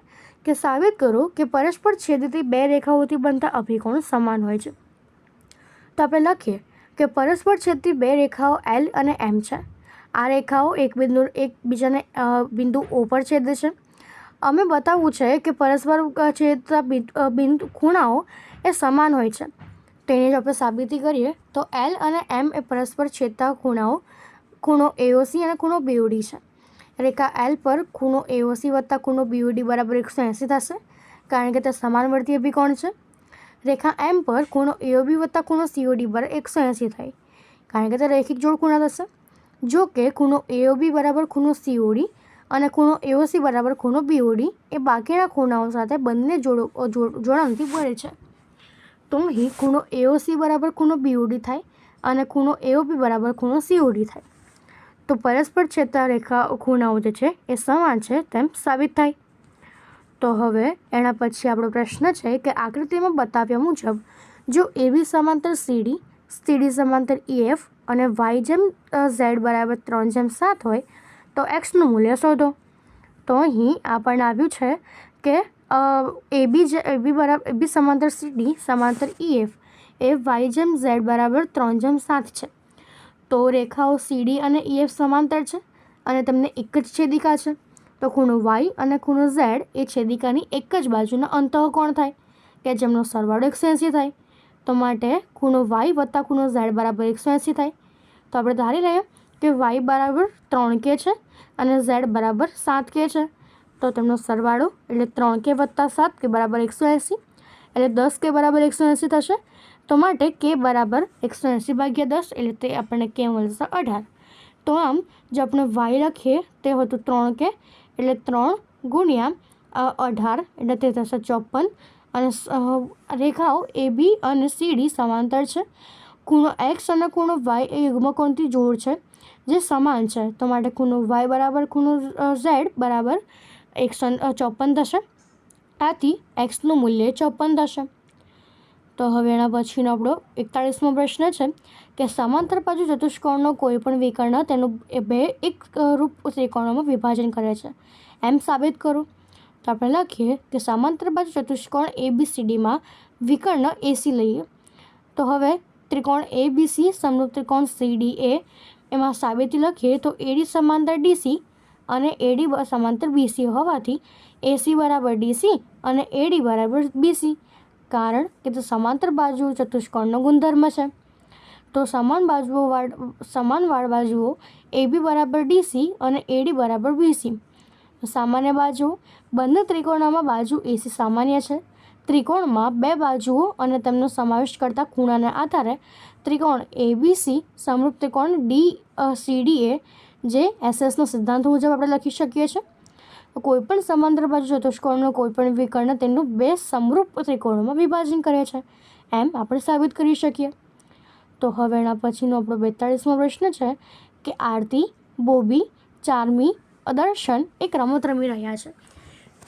કે સાબિત કરો કે પરસ્પર છેદતી બે રેખાઓથી બનતા અભિકોણ સમાન હોય છે. તો આપણે લખીએ કે પરસ્પર છેદતી બે રેખાઓ L અને M છે. આ રેખાઓ એકબીજાને બિંદુ O પર છેદે છે. અમે બતાવવું છે કે પરસ્પર છેદતા ખૂણાઓ એ સમાન હોય છે. તેની જો આપણે સાબિતી કરીએ તો L અને M એ પરસ્પર છેદતા ખૂણો AOC અને ખૂણો BOD છે. રેખા L પર ખૂણો AOC વત્તા ખૂણો BOD બરાબર 180 થશે, કારણ કે તે સમાનવર્તી અભિકોણ છે. રેખા M પર ખૂણો AOB વત્તા ખૂણો COD બરાબર 180 થાય, કારણ કે તે રૈખિક જોડ ખૂણા થશે. જો કે ખૂણો AOB બરાબર ખૂણો COD અને ખૂણો AOC બરાબર ખૂણો BOD એ બાકીના ખૂણાઓ સાથે બંને જોડાણથી બને છે. તો અહીં ખૂણો AOC બરાબર ખૂણો BOD થાય અને ખૂણો AOB બરાબર ખૂણો COD થાય. તો પરસ્પર છેદતા ખૂણાઓ જે છે એ સમાન છે તેમ સાબિત થાય. તો હવે એના પછી આપણો પ્રશ્ન છે કે આકૃતિમાં બતાવ્યા મુજબ જો AB સમાંતર CD, CD સમાંતર EF અને Y/Z બરાબર 3/7 હોય તો Xનું મૂલ્ય શોધો. તો અહીં આપણને આવ્યું છે કે AB સમાંતર CD સમાંતર EF એ Y/Z બરાબર 3/7 છે. તો રેખાઓ CD અને EF સમાંતર છે અને તેમને એક જ છેદિકા છે. તો ખૂણો Y અને ખૂણો Z એ છેદિકાની એક જ બાજુના અંતઃકોણ થાય કે જેમનો સરવાળો 180 થાય. તો માટે ખૂણો Y વત્તા ખૂણો Z બરાબર 180 થાય. તો આપણે ધારી લઈએ કે Y બરાબર 3K છે અને Z બરાબર 7K છે. તો તેમનો સરવાળો એટલે 3K વત્તા 7K બરાબર 180 એટલે 10K બરાબર 180 થશે. તો માટે K બરાબર 180/10 એટલે તે આપણને K મળશે 18. તો આમ જો આપણે Y લખીએ તે હતું 3K એટલે 3 ગુણ્યા 18 એટલે તે થશે 54. અને રેખાઓ AB અને CD સમાંતર છે. ખૂણો X અને ખૂણો Y એ યુગ્મકોણથી જોડ છે જે સમાન છે. તો માટે ખૂણો Y બરાબર ખૂણો Z બરાબર 154 થશે. આથી Xનું મૂલ્ય 54 થશે. તો હવે એના પછીનો આપણો 41મો પ્રશ્ન છે કે સમાંતર બાજુ ચતુષ્કોણનો કોઈ પણ વિકર્ણ તેનું બે એકરૂપ ત્રિકોણોમાં વિભાજન કરે છે એમ સાબિત કરો. તો આપણે લખીએ કે સમાંતર બાજુ ચતુષ્કોણ ABCDમાં વિકર્ણ AC લઈએ. તો હવે ત્રિકોણ ABC સમરૂપ ત્રિકોણ CDA એમાં સાબિતી લખીએ તો AD સમાંતર DC અને AD સમાંતર BC હોવાથી AC બરાબર DC અને AD બરાબર BC, કારણ કે તે સમાંતર બાજુ ચતુષ્કોણનો ગુણધર્મ છે. તો સમાન બાજુઓ AB બરાબર DC અને AD બરાબર BC. સામાન્ય બાજુઓ બંને ત્રિકોણોમાં બાજુ AC સામાન્ય છે. ત્રિકોણમાં બે બાજુઓ અને તેમનો સમાવેશ કરતા ખૂણાના આધારે ત્રિકોણ ABC સમરૂપ ત્રિકોણ DCDA જે SS નો સિદ્ધાંત મુજબ આપણે લખી શકીએ છીએ. કોઈપણ સમાંતર બાજુ ચતુષ્કોણનો કોઈપણ વિકર્ણ તેનું બે સમરૂપ ત્રિકોણોમાં વિભાજન કરે છે એમ આપણે સાબિત કરી શકીએ. તો હવે એના પછીનો આપણો 42મો પ્રશ્ન છે કે આરતી, બોબી, ચાર્મી, દર્શન એ રમત રમી રહ્યા છે.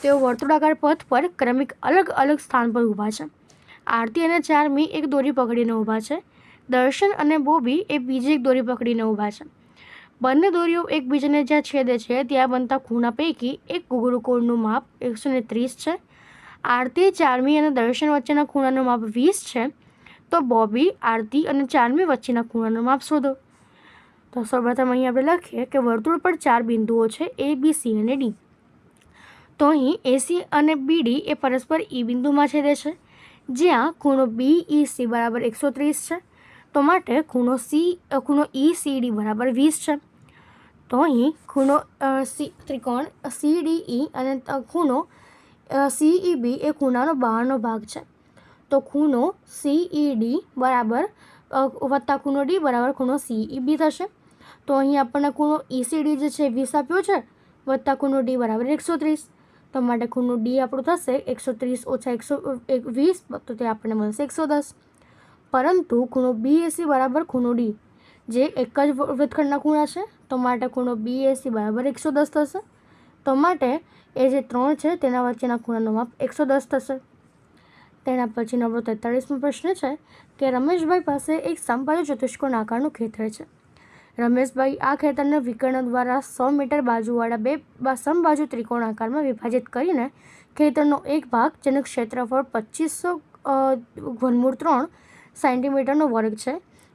તેઓ વર્તુળાકાર પથ પર ક્રમિક અલગ અલગ સ્થાન પર ઊભા છે. આરતી અને ચાર્મી એક દોરી પકડીને ઊભા છે. દર્શન અને બોબી એ બીજી એક દોરી પકડીને ઊભા છે. બંને દોરીઓ એકબીજાને જ્યાં છેદે છે ત્યાં બનતા ખૂણા પૈકી એક ગુરુકોણનું માપ 130 છે. આરતી, ચાર્મી અને દર્શન વચ્ચેના ખૂણાનું માપ 20 છે. તો બોબી, આરતી અને ચાર્મી વચ્ચેના ખૂણાનું માપ શોધો. તો સૌપ્રથમ અહીં આપણે લખીએ કે વર્તુળ પર 4 બિંદુઓ છે A, B, C અને D. તો અહીં AC અને BD એ પરસ્પર E બિંદુમાં છેદે છે, જ્યાં ખૂણો BEC બરાબર 130 છે. તો માટે ખૂણો ECD બરાબર 20 છે. તો અહીં ખૂણો ત્રિકોણ CDE અને ખૂણો CEB એ ખૂણાનો બહારનો ભાગ છે. તો ખૂણો CED બરાબર વત્તા ખૂણો D બરાબર ખૂણો CEB થશે. તો અહીં આપણને ખૂણો ECD જે છે 20 આપ્યો છે વત્તા ખૂણો D બરાબર 130. તો માટે ખૂણો D આપણું થશે 130 ઓછા 120, તો તે આપણને મળશે 110. પરંતુ ખૂણો BAC બરાબર ખૂણો D જે એક જ વૃત્તખંડના ખૂણા છે. તો માટે ખૂણો BAC બરાબર 110 થશે. તો માટે એ જે 3 છે તેના વચ્ચેના ખૂણાનું માપ 110 થશે. તેના પછીનો આપણો 43મો પ્રશ્ન છે કે રમેશભાઈ પાસે એક સમબાજુ ચતુષ્કોણ આકારનું ખેતર છે. રમેશભાઈ આ ખેતરને વિકર્ણ દ્વારા 100 મીટર બાજુવાળા બે સમબાજુ ત્રિકોણ આકારમાં વિભાજિત કરીને ખેતરનો એક ભાગ જેનું ક્ષેત્રફળ 2500 × 3 સેન્ટીમીટરનો વર્ગ છે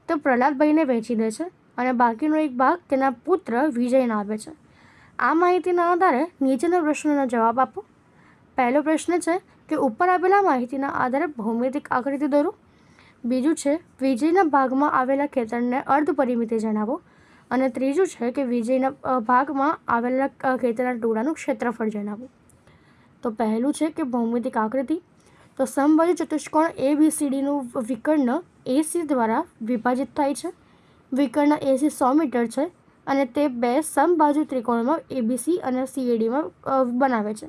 તો પ્રહલાદભાઈને વેચી દે છે અને બાકીનો એક ભાગ તેના પુત્ર વિજયને આપે છે. આ માહિતીના આધારે નીચેના પ્રશ્નોના જવાબ આપો. પહેલો પ્રશ્ન છે કે ઉપર આપેલા માહિતીના આધારે ભૌમિતિક આકૃતિ દોરો. બીજું છે વિજયના ભાગમાં આવેલા ખેતરને અર્ધ પરિમિતિ જણાવો. અને ત્રીજું છે કે વિજયના ભાગમાં આવેલા ખેતરના ટુકડાનું ક્ષેત્રફળ જણાવો. તો પહેલું છે કે ભૌમિતિક આકૃતિ. તો સમબાજુ ચતુષ્કોણ ABCDનું વિકર્ણ AC દ્વારા વિભાજિત થાય છે. વિકર્ણ AC 100 મીટર છે અને તે બે સમબાજુ ત્રિકોણમાં ABC અને CADમાં બનાવે છે.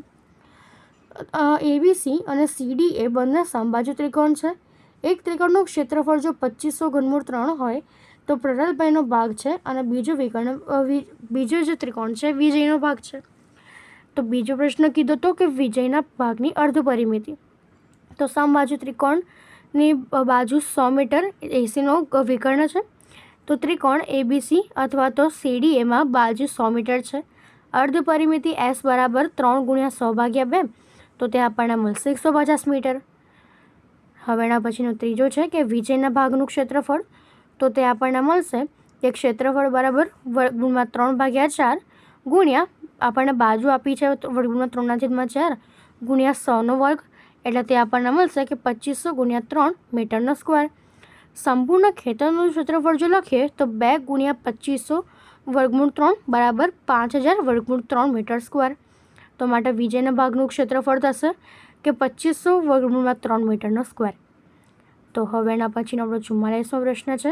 ABC અને CD એ બંને સમબાજુ ત્રિકોણ છે. એક ત્રિકોણનું ક્ષેત્રફળ જો 2500 × 3 હોય તો પ્રહલાદભાઈનો ભાગ છે અને બીજો જે ત્રિકોણ છે વિજયનો ભાગ છે. તો બીજો પ્રશ્ન કીધો હતો કે વિજયના ભાગની અર્ધ પરિમિતિ. તો સમબાજુ ત્રિકોણની બાજુ 100 મીટર ACનો વિકર્ણ છે. તો ત્રિકોણ ABC અથવા તો CDAમાં બાજુ 100 મીટર છે. અર્ધ પરિમિતિ S બરાબર 3 × 100/2 તો તે આપણને મળશે 150 મીટર. હવે એના પછીનો ત્રીજો છે કે વિજયના ભાગનું ક્ષેત્રફળ. તો તે આપણને મળશે કે ક્ષેત્રફળ બરાબર વર્ગમૂળમાં 3/4 ગુણ્યા આપણને બાજુ આપી છે વર્ગમૂળમાં 3/4 ગુણ્યા 100નો વર્ગ એટલે તે આપણને મળશે કે 2500 × 3 મીટરનો સ્ક્વેર. સંપૂર્ણ ખેતરનું ક્ષેત્રફળ જો લખીએ તો 2 × 2500 √3 બરાબર 5000 √3 મીટર સ્ક્વેર. તો માટે વિજયના ભાગનું ક્ષેત્રફળ થશે કે 2500 √3 મીટરનો સ્ક્વેર. તો હવે એના પછીનો આપણો 44મો પ્રશ્ન છે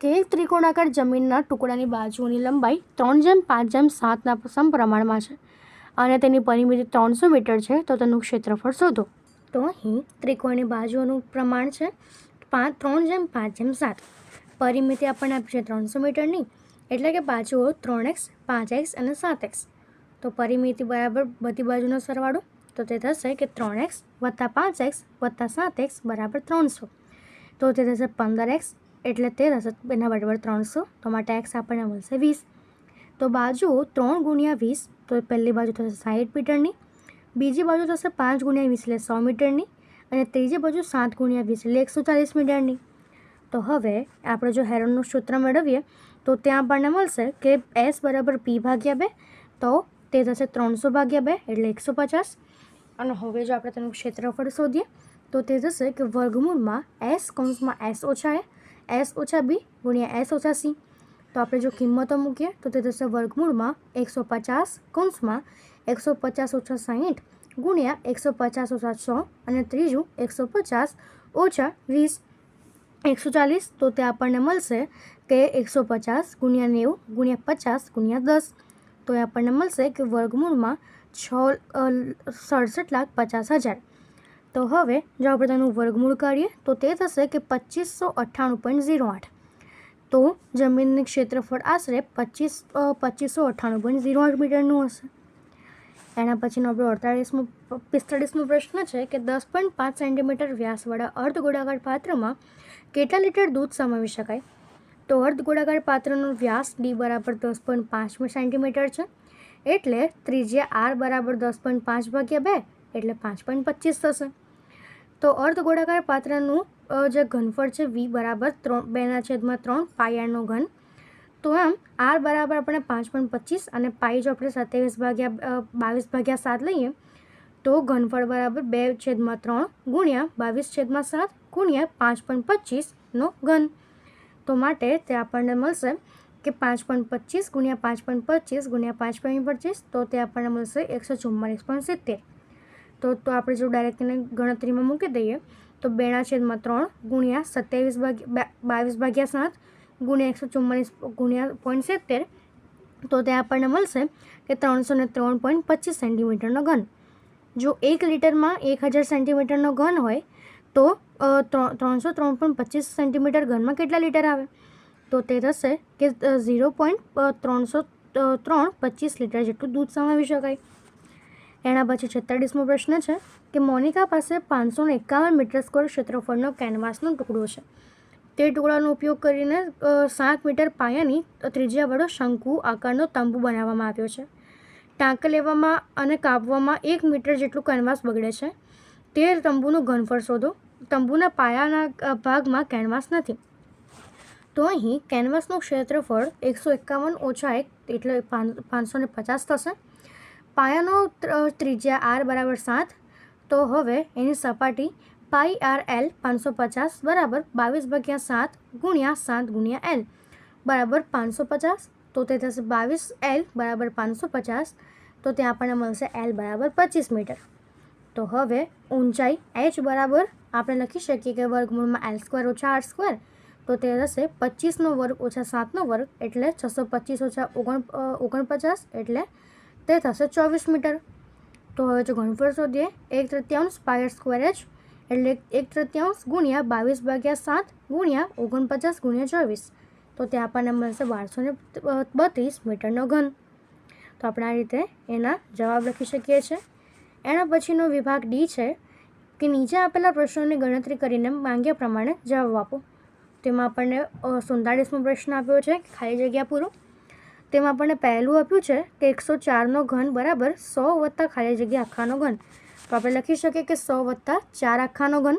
કે એક ત્રિકોણાકાર જમીનના ટુકડાની બાજુઓની લંબાઈ 3/5/7ના સમપ્રમાણમાં છે અને તેની પરિમિતિ 300 મીટર છે તો તેનું ક્ષેત્રફળ શોધો. તો અહીં ત્રિકોણની બાજુઓનું પ્રમાણ છે 3/5/7. પરિમિતિ આપણને આપી છે 300 મીટરની એટલે કે બાજુઓ 3x 5x અને 7x. તો પરિમિતિ બરાબર બધી બાજુનો સરવાળો તો તે થશે કે 3x + 5x + 7x બરાબર 300. તો તે થશે 15x એટલે તે થશે એના બરાબર 300 તો માટે x આપણને મળશે 20. તો બાજુઓ 3 × 20 તો પહેલી બાજુ થશે 60 મીટરની, બીજી બાજુ થશે 5 × 20 એટલે 100 મીટરની અને ત્રીજી બાજુ 7 × 20 એટલે 140 મીટરની. તો હવે આપણે જો હેરોનનું સૂત્ર મેળવીએ તો ત્યાં આપણને મળશે કે S બરાબર P/2 તો તે થશે 300/2 એટલે 150. અને હવે જો આપણે તેનું ક્ષેત્રફળ શોધીએ તો તે થશે કે વર્ગમૂળમાં S કૌંસમાં S ઓછા S ઓછા B ગુણ્યા S ઓછા C. તો આપણે જો કિંમતો મૂકીએ તો તે થશે વર્ગમૂળમાં 150 કૌંસમાં 150 ઓછા 60 ગુણ્યા 150 ઓછા 100 અને ત્રીજું 150 ઓછા 20 140. તો તે આપણને મળશે કે 150 ગુણ્યા 90 ગુણ્યા 50 ગુણ્યા 10. તો એ આપણને મળશે કે વર્ગમૂળમાં 6,67,50,000. તો હવે જો આપણે તેનું વર્ગમૂળ કાઢીએ તો તે થશે કે 2598.08. તો જમીનનું ક્ષેત્રફળ આશરે 2598.08 મીટરનું હશે. એના પછીનો આપણો 45મો પ્રશ્ન છે કે 10.5 સેન્ટીમીટર વ્યાસવાળા અર્ધગોળાકાર પાત્રમાં કેટલા લીટર દૂધ સમાવી શકાય? તો અર્ધગોળાકાર પાત્રનો વ્યાસ D બરાબર 10.5 સેન્ટીમીટર છે એટલે ત્રિજ્યા R બરાબર 10.5/2 એટલે 5.25 થશે. તો અર્ધગોળાકાર પાત્રનું જે ઘનફળ છે V બરાબર 2/3 πr નો ઘન. તો આમ R બરાબર આપણે 5.25 અને પાઈ જો આપણે 22/7 લઈએ તો ઘનફળ બરાબર 2/3 ગુણ્યા 22/7 ગુણ્યા 5.25નો ઘન. તો માટે તે આપણને મળશે કે 5.25 ગુણ્યા 5.25 ગુણ્યા 5.25 તો તે આપણને મળશે 144.70. તો આપણે જો ડાયરેક્ટ તેને ગણતરીમાં મૂકી દઈએ તો 2/3 ગુણ્યા 22/7 ગુણ્યા 144 ગુણ્યા 0.70 તો તે આપણને મળશે કે 303.25 સેન્ટીમીટરનો ઘન. જો 1 લિટરમાં 1000 સેન્ટીમીટરનો ઘન હોય તો 303.25 સેન્ટીમીટર ઘનમાં કેટલા લીટર આવે? તો તે થશે કે 0.325 લીટર જેટલું દૂધ સમાવી શકાય. એના પછી 46મો પ્રશ્ન છે કે મોનિકા પાસે 551 મીટર સ્ક્વેર ક્ષેત્રફળનો કેનવાસનો ટુકડો છે. તે ટુકડાનો ઉપયોગ કરીને 7 મીટર પાયાની ત્રિજ્યાવાળો શંકુ આકારનો તંબુ બનાવવામાં આવ્યો છે. ટાંકા લેવામાં અને કાપવામાં 1 મીટર જેટલું કેનવાસ બગડે છે. તે તંબુનું ઘનફળ શોધો. તંબુના પાયાના ભાગમાં કેનવાસ નથી, તો અહીં કેનવાસનું ક્ષેત્રફળ 151 ઓછા 1 એટલે 550 થશે. પાયાનો ત્રિજ્યા r બરાબર 7. તો હવે એની સપાટી પાઈ RL 550 બરાબર 22/7 ગુણ્યા 7 ગુણ્યા L બરાબર 550. તો તે થશે 22L બરાબર 550. તો ત્યાં આપણને મળશે L બરાબર 25 મીટર. તો હવે ઊંચાઈ h બરાબર આપણે લખી શકીએ કે વર્ગમૂળમાં L² ઓછા R². તો તે થશે 25નો વર્ગ ઓછા 7નો વર્ગ એટલે 625 ઓછા 49 એટલે તે થશે 24 મીટર. તો હવે જો ઘનફળ શોધીએ 1/3 પાઈ R² h એટલે 1/3 ગુણ્યા 22/7 ગુણ્યા 49 ગુણ્યા 24. તો તે આપણને મળશે 1232 મીટરનો ઘન. તો આપણે આ રીતે એના જવાબ લખી શકીએ છીએ. એના પછીનો વિભાગ D છે કે નીચે આપેલા પ્રશ્નોની ગણતરી કરીને માંગ્યા પ્રમાણે જવાબ આપો. તેમાં આપણને 47મો પ્રશ્ન આપ્યો છે ખાલી જગ્યા પૂરો. તેમાં આપણને પહેલું આપ્યું છે કે 104નો ઘન બરાબર 100 વત્તા ખાલી જગ્યા આખાનો ઘન. તો આપણે લખી શકીએ કે 100 વત્તા 4 આખાનો ઘન,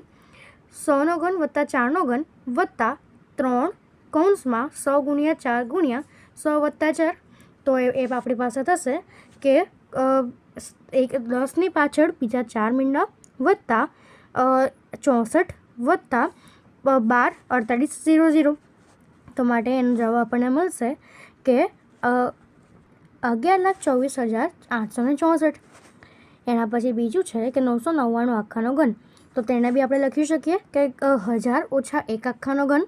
100નો ઘન વત્તા 4નો ઘન વત્તા 3 કૌંસમાં 100 ગુણ્યા 4 ગુણ્યા 100 વત્તા 4. તો એ આપણી પાસે થશે કે 10ની પાછળ બીજા 4 મીંડા વત્તા 64 વત્તા 12 48 00. તો માટે એનો જવાબ આપણને મળશે કે 11,24,864. એના પછી બીજું છે કે 999 આખાનો ઘન. તો તેને બી આપણે લખી શકીએ કે 1000 ઓછા 1 આખાનો ઘન.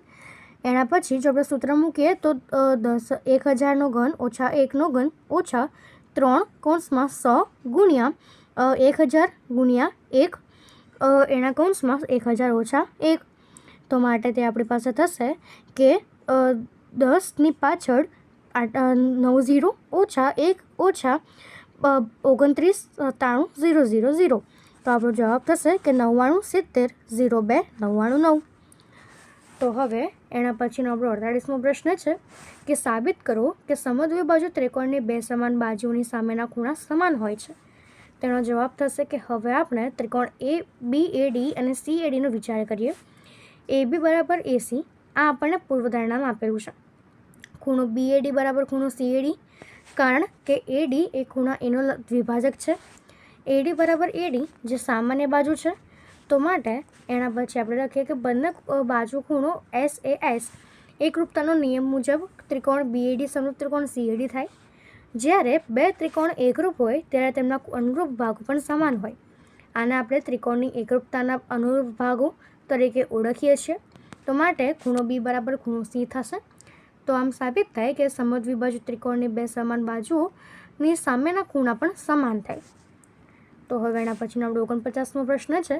એના પછી જો આપણે સૂત્ર મૂકીએ તો 1000નો ઘન ઓછા 1નો ઘન ઓછા 3 કૌંસમાં 100 ગુણ્યા 1000 ગુણ્યા 1 એના કૌંસમાં 1000 ઓછા 1. તો માટે તે આપણી પાસે થશે કે 10ની પાછળ 90 ઓછા 1 ઓછા 29,93,000. તો આપણો જવાબ થશે કે 99 70 02 99 9. તો હવે એના પછીનો આપણો 48મો પ્રશ્ન છે કે સાબિત કરો કે સમદ્વિબાજુ ત્રિકોણની બે સમાન બાજુઓની સામેના ખૂણા સમાન હોય છે. તેનો જવાબ થશે કે હવે આપણે ત્રિકોણ ABAD અને CADનો વિચાર કરીએ. AB બરાબર AC આ આપણને પૂર્વધારણામાં આપેલું છે. ખૂણો BAD બરાબર ખૂણો CAD કારણ કે AD એ ખૂણા એનો દ્વિભાજક છે. AD બરાબર AD જે સામાન્ય બાજુ છે. તો માટે એના પછી આપણે લખીએ કે બંને બાજુ ખૂણો SAS એકરૂપતાનો નિયમ મુજબ ત્રિકોણ BAD સમરૂપ ત્રિકોણ CAD થાય. જ્યારે બે ત્રિકોણ એકરૂપ હોય ત્યારે તેમના અનુરૂપ ભાગો પણ સમાન હોય. આને આપણે ત્રિકોણની એકરૂપતાના અનુરૂપ ભાગો તરીકે ઓળખીએ છીએ. તો માટે ખૂણો B બરાબર ખૂણો C થશે. તો આમ સાબિત થાય કે સમદ્વિબાજુ ત્રિકોણની બે સમાન બાજુઓની સામેના ખૂણા પણ સમાન થાય. તો હવે એના પછીનો આપણો 49મો પ્રશ્ન છે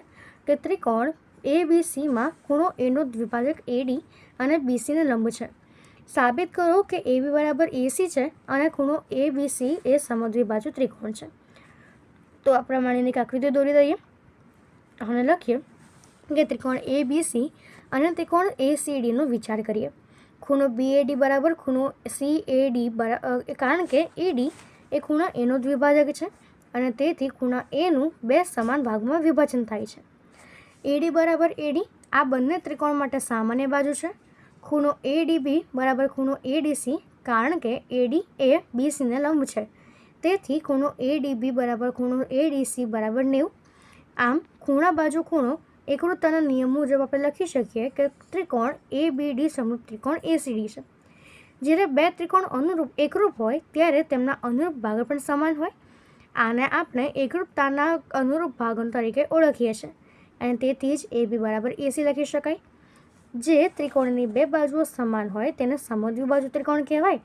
કે ત્રિકોણ ABCમાં ખૂણો એનો દ્વિભાજક AD અને BCને લંબ છે. સાબિત કરો કે AB બરાબર AC છે અને ખૂણો ABC એ સમદ્વિબાજુ ત્રિકોણ છે. તો આ પ્રમાણેની એક આકૃતિ દોરી દઈએ અને લખીએ કે ત્રિકોણ ABC અને ત્રિકોણ ACDનો વિચાર કરીએ. ખૂણો BAD બરાબર ખૂણો CAD કારણ કે AD એ ખૂણા એનો દ્વિભાજક છે અને તેથી ખૂણા એનું બે સમાન ભાગમાં વિભાજન થાય છે. AD બરાબર AD આ બંને ત્રિકોણ માટે સામાન્ય બાજુ છે. ખૂણો ADB બરાબર ખૂણો ADC કારણ કે AD એ BCને લંબ છે. તેથી ખૂણો ADB બરાબર ખૂણો ADC બરાબર 90. આમ ખૂણા બાજુ ખૂણો એકરૂપતાના નિયમ મુજબ આપણે લખી શકીએ કે ત્રિકોણ ABD સમરૂપ ત્રિકોણ ACD છે. જ્યારે બે ત્રિકોણ એકરૂપ હોય ત્યારે તેમના અનુરૂપ ભાગો પણ સમાન હોય. આને આપણે એકરૂપતાના અનુરૂપ ભાગો તરીકે ઓળખીએ છીએ અને તેથી જ AB બરાબર AC લખી શકાય. જે ત્રિકોણની બે બાજુઓ સમાન હોય તેને સમદ્વિબાજુ ત્રિકોણ કહેવાય.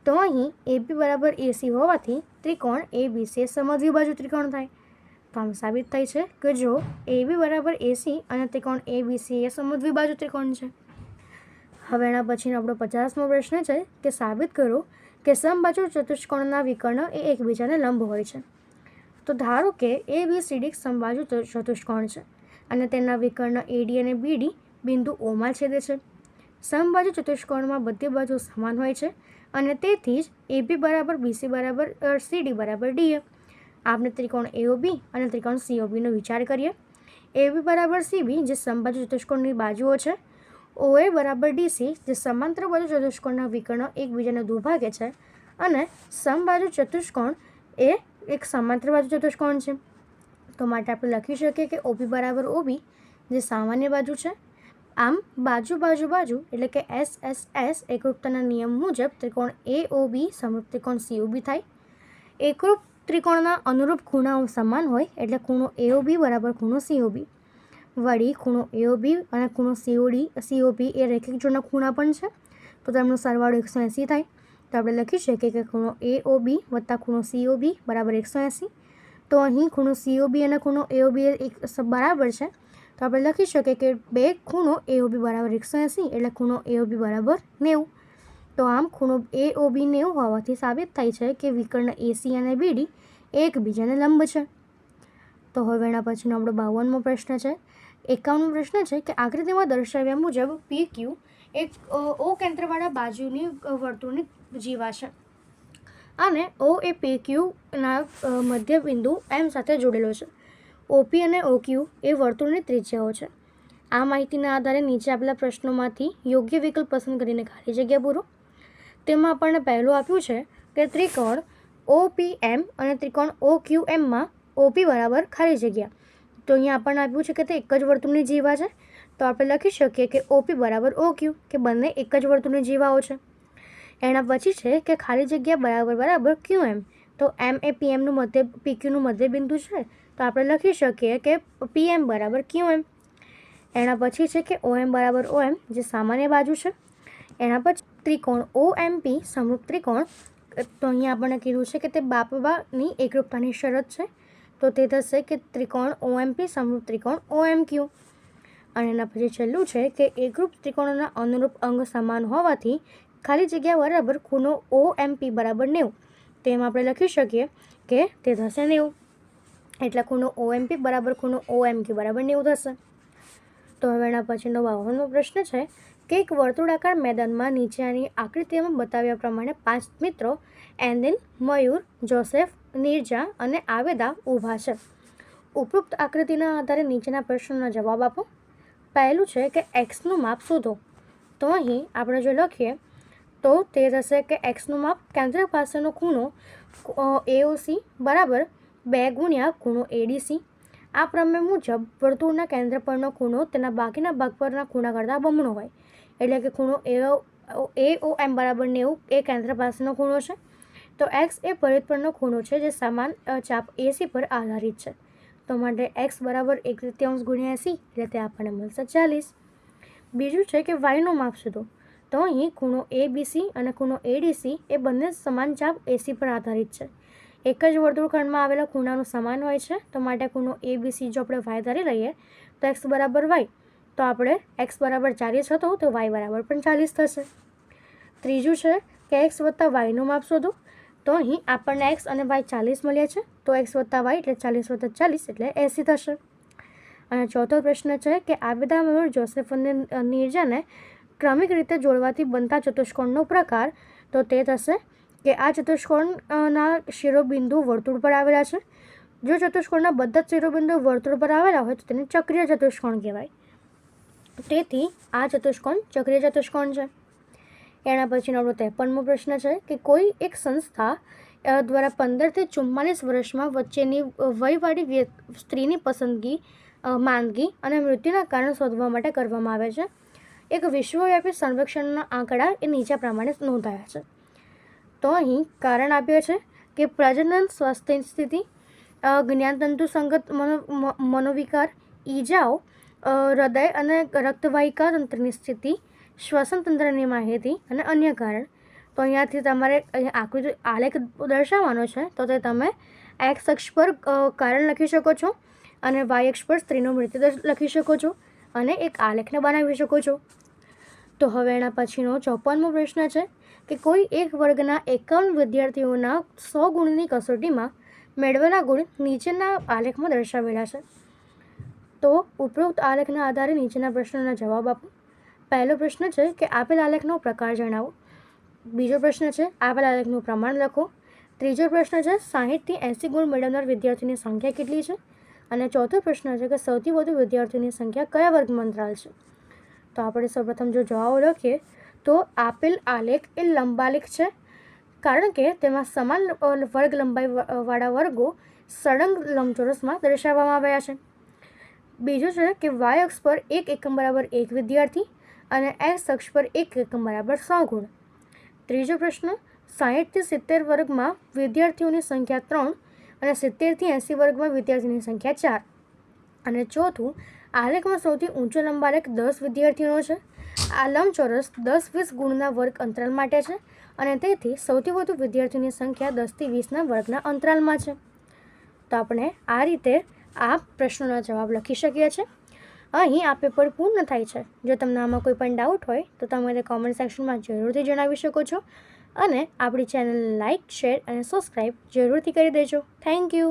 તો અહીં AB બરાબર AC હોવાથી ત્રિકોણ ABC સમદ્વિબાજુ ત્રિકોણ થાય. તો આમ સાબિત થાય છે કે જો AB બરાબર AC અને ત્રિકોણ ABC એ સમદ્વિબાજુ ત્રિકોણ છે. હવે એના પછીનો આપણો 50મો પ્રશ્ન છે કે સાબિત કરો કે સમબાજુ ચતુષ્કોણના વિકર્ણ એ એકબીજાને લંબ હોય છે. તો ધારો કે ABCD સમબાજુ ચતુષ્કોણ છે અને તેના વિકર્ણ AD અને BD બિંદુ Oમાં છેદે છે. સમબાજુ ચતુષ્કોણમાં બધી બાજુ સમાન હોય છે અને તેથી જ AB બરાબર BC બરાબર CD બરાબર DA. આપણે ત્રિકોણ AOB અને ત્રિકોણ COBનો વિચાર કરીએ. AB બરાબર CB જે સમબાજુ ચતુષ્કોણની બાજુઓ છે, OA બરાબર DC જે સમાંતર બાજુ ચતુષ્કોણના વિકર્ણો એકબીજાને દુભાગે છે અને સમબાજુ ચતુષ્કોણ એ એક સમાંતર બાજુ ચતુષ્કોણ છે. તો માટે આપણે લખી શકીએ કે OP બરાબર OB જે સામાન્ય બાજુ છે. આમ બાજુ બાજુ બાજુ એટલે કે SSS એકરૂપતાના નિયમ મુજબ ત્રિકોણ AOB સમરૂપ ત્રિકોણ COB થાય. એકરૂપ ત્રિકોણના અનુરૂપ ખૂણાઓ સમાન હોય એટલે ખૂણો AOB બરાબર ખૂણો COB. વળી ખૂણો AOB અને ખૂણો COB એ રેખિક જોડના ખૂણા પણ છે, તો તેમનો સરવાળો 180 થાય. તો આપણે લખી શકીએ કે ખૂણો AOB વત્તા ખૂણો COB બરાબર 180. તો અહીં ખૂણો COB અને ખૂણો AOB એક બરાબર છે, તો આપણે લખી શકીએ કે બે ખૂણો AOB બરાબર 180 એટલે ખૂણો AOB બરાબર 90. તો આમ ખૂણો AOB 90 હોવાથી સાબિત થાય છે કે વિકર્ણ AC અને BD એકબીજાને લંબ છે. તો હવે એના પછીનો આપણો 52મો પ્રશ્ન છે. 51મો પ્રશ્ન છે કે આકૃતિમાં દર્શાવ્યા મુજબ PQ એક O કેન્દ્રવાળા બાજુની વર્તુળની જીવા છે અને O એ PQના મધ્ય બિંદુ M સાથે જોડેલો છે. OP અને OQ એ વર્તુળની ત્રિજ્યાઓ છે. આ માહિતીના આધારે નીચે આપેલા પ્રશ્નોમાંથી યોગ્ય વિકલ્પ પસંદ કરીને ખાલી જગ્યા પૂરો. તેમાં આપણને પહેલું આપ્યું છે કે ત્રિકોણ OPM અને ત્રિકોણ OQMમાં OP બરાબર ખાલી જગ્યા. તો અહીંયા આપણને આપ્યું છે કે તે એક જ વર્તુળની જીવા છે, તો આપણે લખી શકીએ કે OP બરાબર OQ કે બંને એક જ વર્તુળની જીવાઓ છે. એના પછી છે કે ખાલી જગ્યા બરાબર QM. તો M એ PQનું મધ્ય બિંદુ છે, તો આપણે લખી શકીએ કે PM બરાબર QM. એના પછી છે કે OM બરાબર OM જે સામાન્ય બાજુ છે. એના પછી ત્રિકોણ OMP સમરૂપ ત્રિકોણ. તો અહીંયા આપણને કીધું છે કે તે બાપબાની એકરૂપતાની શરત છે, તો તે થશે કે ત્રિકોણ OMP સમરૂપ ત્રિકોણ OMQ. અને એના પછી છેલ્લું છે કે એકરૂપ ત્રિકોણોના અનુરૂપ અંગ સમાન હોવાથી ખાલી જગ્યા બરાબર ખૂણો OMP બરાબર 90. તેમાં આપણે લખી શકીએ કે તે થશે 90. એટલે ખૂણો OMP બરાબર ખૂણો OMQ બરાબર 90 થશે. તો હવે એના પછીનો 52મો પ્રશ્ન છે કે એક વર્તુળાકાર મેદાનમાં નીચેની આકૃતિમાં બતાવ્યા પ્રમાણે 5 મિત્રો એન્ડિલ, મયુર, જોસેફ, નીરજા અને આવેદા ઊભા છે. ઉપરોક્ત આકૃતિના આધારે નીચેના પ્રશ્નોના જવાબ આપો. પહેલું છે કે એક્સનું માપ શોધો. તો અહીં આપણે જો લખીએ તો તે થશે કે એક્સનું માપ કેન્દ્ર પાસેનો ખૂણો AOC બરાબર 2 ગુણ્યા ખૂણો ADC. આ પ્રમેય મુજબ વર્તુળના કેન્દ્ર પરનો ખૂણો તેના બાકીના ભાગ પરના ખૂણા કરતાં બમણો હોય, એટલે કે ખૂણો AOM બરાબર 90 એ કેન્દ્ર પાસેનો ખૂણો છે. તો એક્સ એ પરિઘ પરનો ખૂણો છે જે સમાન ચાપ AC પર આધારિત છે. તો માટે એક્સ બરાબર 1/3 ગુણ્યા 80 એટલે તે આપણને મળશે 40. બીજું છે કે વાયનું માપ શોધો. તો અહીં ખૂણો ABC અને ખૂણો ADC એ બંને સમાન ચાપ AC પર આધારિત છે. એક જ વર્તુળખંડમાં આવેલા ખૂણાનું સમાન હોય છે, તો માટે ખૂણો ABC જો આપણે વાય ધારી લઈએ તો એક્સ બરાબર વાય. તો આપણે એક્સ બરાબર 40 હતો તો વાય બરાબર પણ 40 થશે. ત્રીજું છે કે એક્સ વત્તા વાયનું માપ શોધો. તો અહીં આપણને એક્સ અને વાય 40 મળ્યા છે, તો એક્સ વત્તા વાય એટલે 40 વત્તા 40 એટલે 80 થશે. અને ચોથો પ્રશ્ન છે કે આબેદા, મયુર, જોસેફ અને નીરજાને ક્રમિક રીતે જોડવાથી બનતા ચતુષ્કોણનો પ્રકાર. તો તે થશે કે આ ચતુષ્કોણના શિરોબિંદુ વર્તુળ પર આવેલા છે. જો ચતુષ્કોણના બધા જ શિરોબિંદુ વર્તુળ પર આવેલા હોય તો તેને ચક્રીય ચતુષ્કોણ કહેવાય. તેથી આ ચતુષ્કોણ ચક્રીય ચતુષ્કોણ છે. એના પછીનો આપણો 53મો પ્રશ્ન છે કે કોઈ એક સંસ્થા દ્વારા 15 થી 44 વર્ષમાં વચ્ચેની વયવાળી સ્ત્રીની પસંદગી, માંદગી અને મૃત્યુના કારણ શોધવા માટે કરવામાં આવે છે. એક વિશ્વવ્યાપી સર્વેક્ષણના આંકડા એ નીચે પ્રમાણે નોંધાયા છે. તો અહીં કારણ આપ્યો છે કે પ્રજનન, સ્વાસ્થ્ય સ્થિતિ, જ્ઞાનતંતુ સંગત મનોવિકાર, ઈજાઓ, હૃદય અને રક્તવાહિકા તંત્રની સ્થિતિ, શ્વસન તંત્રની માહિતી અને અન્ય કારણ. તો અહીંયાથી તમારે આકૃતિ આલેખ દર્શાવવાનો છે, તો તે તમે એક્સ અક્ષ પર કારણ લખી શકો છો અને વાય અક્ષ પર સ્ત્રીનો મૃત્યુદર લખી શકો છો અને એક આલેખને બનાવી શકો છો. તો હવે એના પછીનો 54મો પ્રશ્ન છે કે કોઈ એક વર્ગના 51 વિદ્યાર્થીઓના 100 ગુણની કસોટીમાં મેળવેલા ગુણ નીચેના આલેખમાં દર્શાવેલા છે. તો ઉપરોક્ત આલેખના આધારે નીચેના પ્રશ્નોના જવાબ આપો. પહેલો પ્રશ્ન છે કે આપેલ આલેખનો પ્રકાર જણાવો. બીજો પ્રશ્ન છે આપેલ આલેખનું પ્રમાણ લખો. ત્રીજો પ્રશ્ન છે 60થી 80 ગુણ મેળવનાર વિદ્યાર્થીની સંખ્યા કેટલી છે. અને ચોથો પ્રશ્ન છે કે સૌથી વધુ વિદ્યાર્થીઓની સંખ્યા કયા વર્ગમાં અંતરાલ છે. તો આપણે સૌપ્રથમ જો જવાબ લખીએ તો આપેલ આલેખ એ લંબાલેખ છે, કારણ કે તેમાં સમાન વર્ગ લંબાઈવાળા વર્ગો સળંગ લંબચોરસમાં દર્શાવવામાં આવ્યા છે. બીજું છે કે વાય અક્ષ પર 1 એકમ બરાબર 1 વિદ્યાર્થી અને એક્સ અક્ષ પર 1 એકમ બરાબર 100 ગુણ. ત્રીજો પ્રશ્ન 60થી 70 વર્ગમાં વિદ્યાર્થીઓની સંખ્યા 3 અને 70થી 80 વર્ગમાં વિદ્યાર્થીની સંખ્યા 4. અને ચોથું આલેખમાં સૌથી ઊંચો લંબાલેખ 10 વિદ્યાર્થીઓનો છે. આ લંબચોરસ 10-20 ગુણના વર્ગ અંતરાલ માટે છે અને તેથી સૌથી વધુ વિદ્યાર્થીઓની સંખ્યા 10થી 20ના વર્ગના અંતરાલમાં છે. તો આપણે આ રીતે આ પ્રશ્નોના જવાબ લખી શકીએ છીએ. અહીં આ પેપર પૂર્ણ થાય છે. જો તમને આમાં કોઈ પણ ડાઉટ હોય તો તમે તે કોમેન્ટ સેક્શનમાં જરૂરથી જણાવી શકો છો અને આપણી ચેનલને લાઇક, શેર અને સબસ્ક્રાઈબ જરૂરથી કરી દેજો. Thank you.